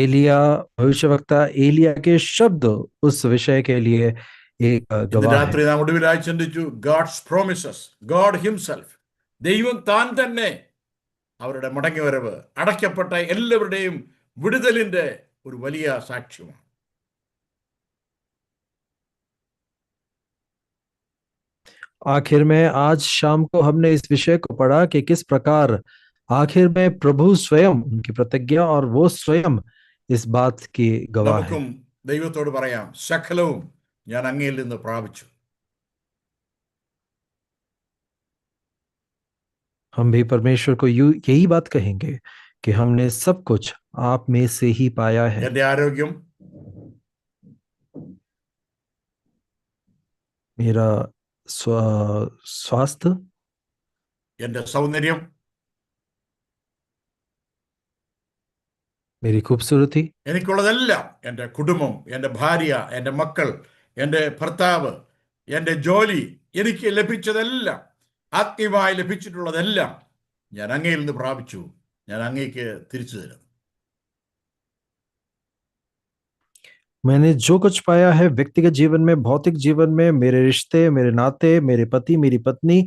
एलिया, भविष्यवक्ता एलिया के शब्द उस विषय के लिए एक
ഇന്ന്
गवाह है.
രാത്രി നാം ഒടുവിലായി ചിന്തിച്ചു, ഗോഡ്സ് പ്രോമിസസ്, ഗോഡ് ഹിംസെൽഫ്, ദൈവം താൻ തന്നെ അവരുടെ മടങ്ങിവരവ് അടയ്ക്കപ്പെട്ട എല്ലാവരുടെയും വിടുതലിന്റെ ഒരു വലിയ സാക്ഷ്യമാണ്.
आखिर में आज शाम को हमने इस विषय को पढ़ा कि किस प्रकार आखिर में प्रभु स्वयं उनकी प्रतिज्ञा और वो स्वयं इस बात की गवाह है.
നമുക്കും ദൈവത്തോട് പറയാം, സകലവും ഞാൻ അങ്ങയിൽ നിന്ന് പ്രാപിച്ചു.
हम भी परमेश्वर को यही बात कहेंगे कि हमने सब कुछ आप में से ही पाया है.
എന്റെ ആരോഗ്യം,
मेरा स्वास्थ्य,
എന്റെ സൗന്ദര്യം,
मेरी खूबसूरती,
എനിക്കുള്ളതെല്ലാം, എൻ്റെ കുടുംബം, എൻ്റെ ഭാര്യ, എൻ്റെ മക്കൾ, എൻ്റെ ഭർത്താവ്, എൻ്റെ ജോലി, എനിക്ക് ലഭിച്ചതെല്ലാം, ആത്മീയമായി ലഭിച്ചിട്ടുള്ളതെല്ലാം ഞാൻ അങ്ങയിൽ നിന്ന് പ്രാപിച്ചു. ഞാൻ അങ്ങേക്ക് തിരിച്ചു തരുന്നു.
मैंने जो कुछ पाया है व्यक्तिगत जीवन में, भौतिक जीवन में, मेरे रिश्ते, मेरे नाते, मेरे पति, मेरी पत्नी,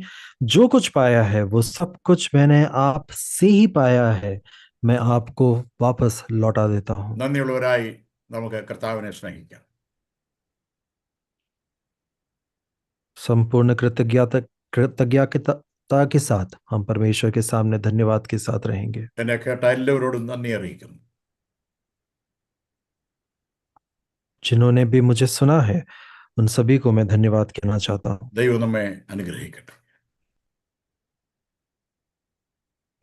जो कुछ पाया है वो सब कुछ मैंने आप से ही पाया है। मैं आपको वापस लौटा देता हूँ।
നന്ദിയുള്ളവരായി നമുക്ക് കർത്താവിനെ സ്നേഹിക്കാം.
संपूर्ण कृतज्ञता के साथ हम परमेश्वर के सामने धन्यवाद के साथ रहेंगे।
എന്നെ കേട്ട എല്ലാവരോടും നന്ദി അറിയിക്കുന്നു.
जिन्होंने भी मुझे सुना है उन सभी को मैं धन्यवाद कहना चाहता हूँ।
ദൈവം നമ്മെ അനുഗ്രഹിക്കട്ടെ.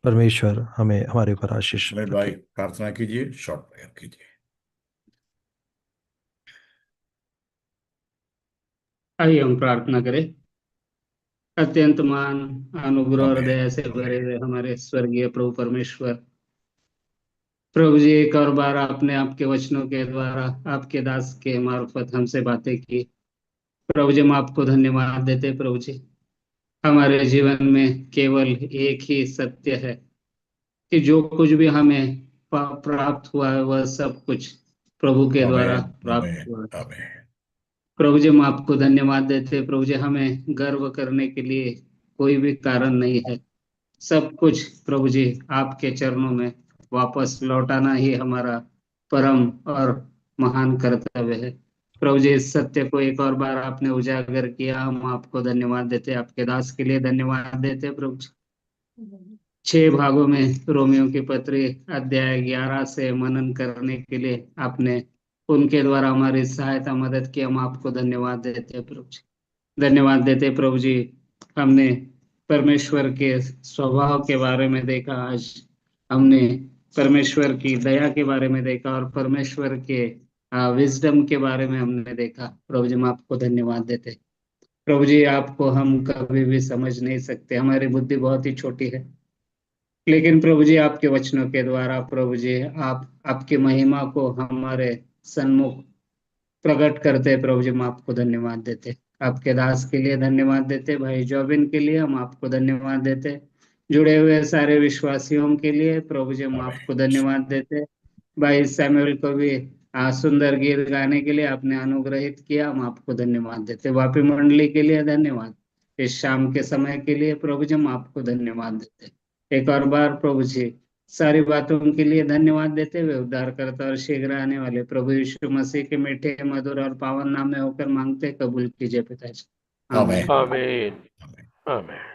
परमेश्वर हमें हमारे ऊपर आशीष
मेरे
रखे।
भाई प्रार्थना कीजिए, शॉर्ट प्रेयर कीजिए.
आइए हम प्रार्थना करें। अत्यंत मान, अनुग्रह और दया से भरे हुए हमारे स्वर्गीय प्रभु परमेश्वर, प्रभु जी, एक और बार आपने आपके वचनों के द्वारा आपके दास के मार्फत हमसे बातें की। प्रभु जी, हम आपको धन्यवाद देते। प्रभु जी, हमारे जीवन में केवल एक ही सत्य है कि जो कुछ भी हमें प्राप्त हुआ है वह सब कुछ प्रभु के द्वारा प्राप्त हुआ है।
आमीन.
प्रभु जी, हम आपको धन्यवाद देते। प्रभु जी, हमें गर्व करने के लिए कोई भी कारण नहीं है। सब कुछ प्रभु जी आपके चरणों में वापस लौटाना ही हमारा परम और महान कर्तव्य है। प्रभु जी, इस सत्य को एक और बार आपने उजागर किया, हम आपको धन्यवाद देते। आपके दास के लिए धन्यवाद देते। प्रभु जी, 6 भागों में रोमियो की पत्री अध्याय 11 से मनन करने के लिए आपने उनके द्वारा हमारी सहायता मदद की, हम आपको धन्यवाद देते प्रभु जी। धन्यवाद देते प्रभु जी। हमने परमेश्वर के स्वभाव के बारे में देखा, आज हमने परमेश्वर की दया के बारे में देखा और परमेश्वर के विजडम के बारे में हमने देखा। प्रभु जी, हम आपको धन्यवाद देते। प्रभु जी, आपको हम कभी भी समझ नहीं सकते, हमारी बुद्धि बहुत ही छोटी है, लेकिन प्रभु जी आपके वचनों के द्वारा प्रभु जी आप आपकी महिमा को हमारे सन्मुख प्रकट करते। प्रभु जी, हम आपको धन्यवाद देते। आपके दास के लिए धन्यवाद देते, भाई जॉबिन के लिए हम आपको धन्यवाद देते, जुड़े हुए सारे विश्वासियों के लिए प्रभु जी हम आपको धन्यवाद देते। भाई सैमुअल को भी सुंदर गीत गाने के लिए आपने अनुग्रहित किया, हम आपको धन्यवाद देते। वापी मंडली के लिए धन्यवाद, इस शाम के समय के लिए प्रभु जी हम आपको धन्यवाद देते। एक और बार प्रभु जी सारी बातों के लिए धन्यवाद देते हुए उद्धारकर्ता और शीघ्र आने वाले प्रभु यीशु मसीह के मीठे, मधुर और पावन नाम में होकर मांगते, कबूल कीजिए पिताजी।
आमीन.
आमीन. आमीन.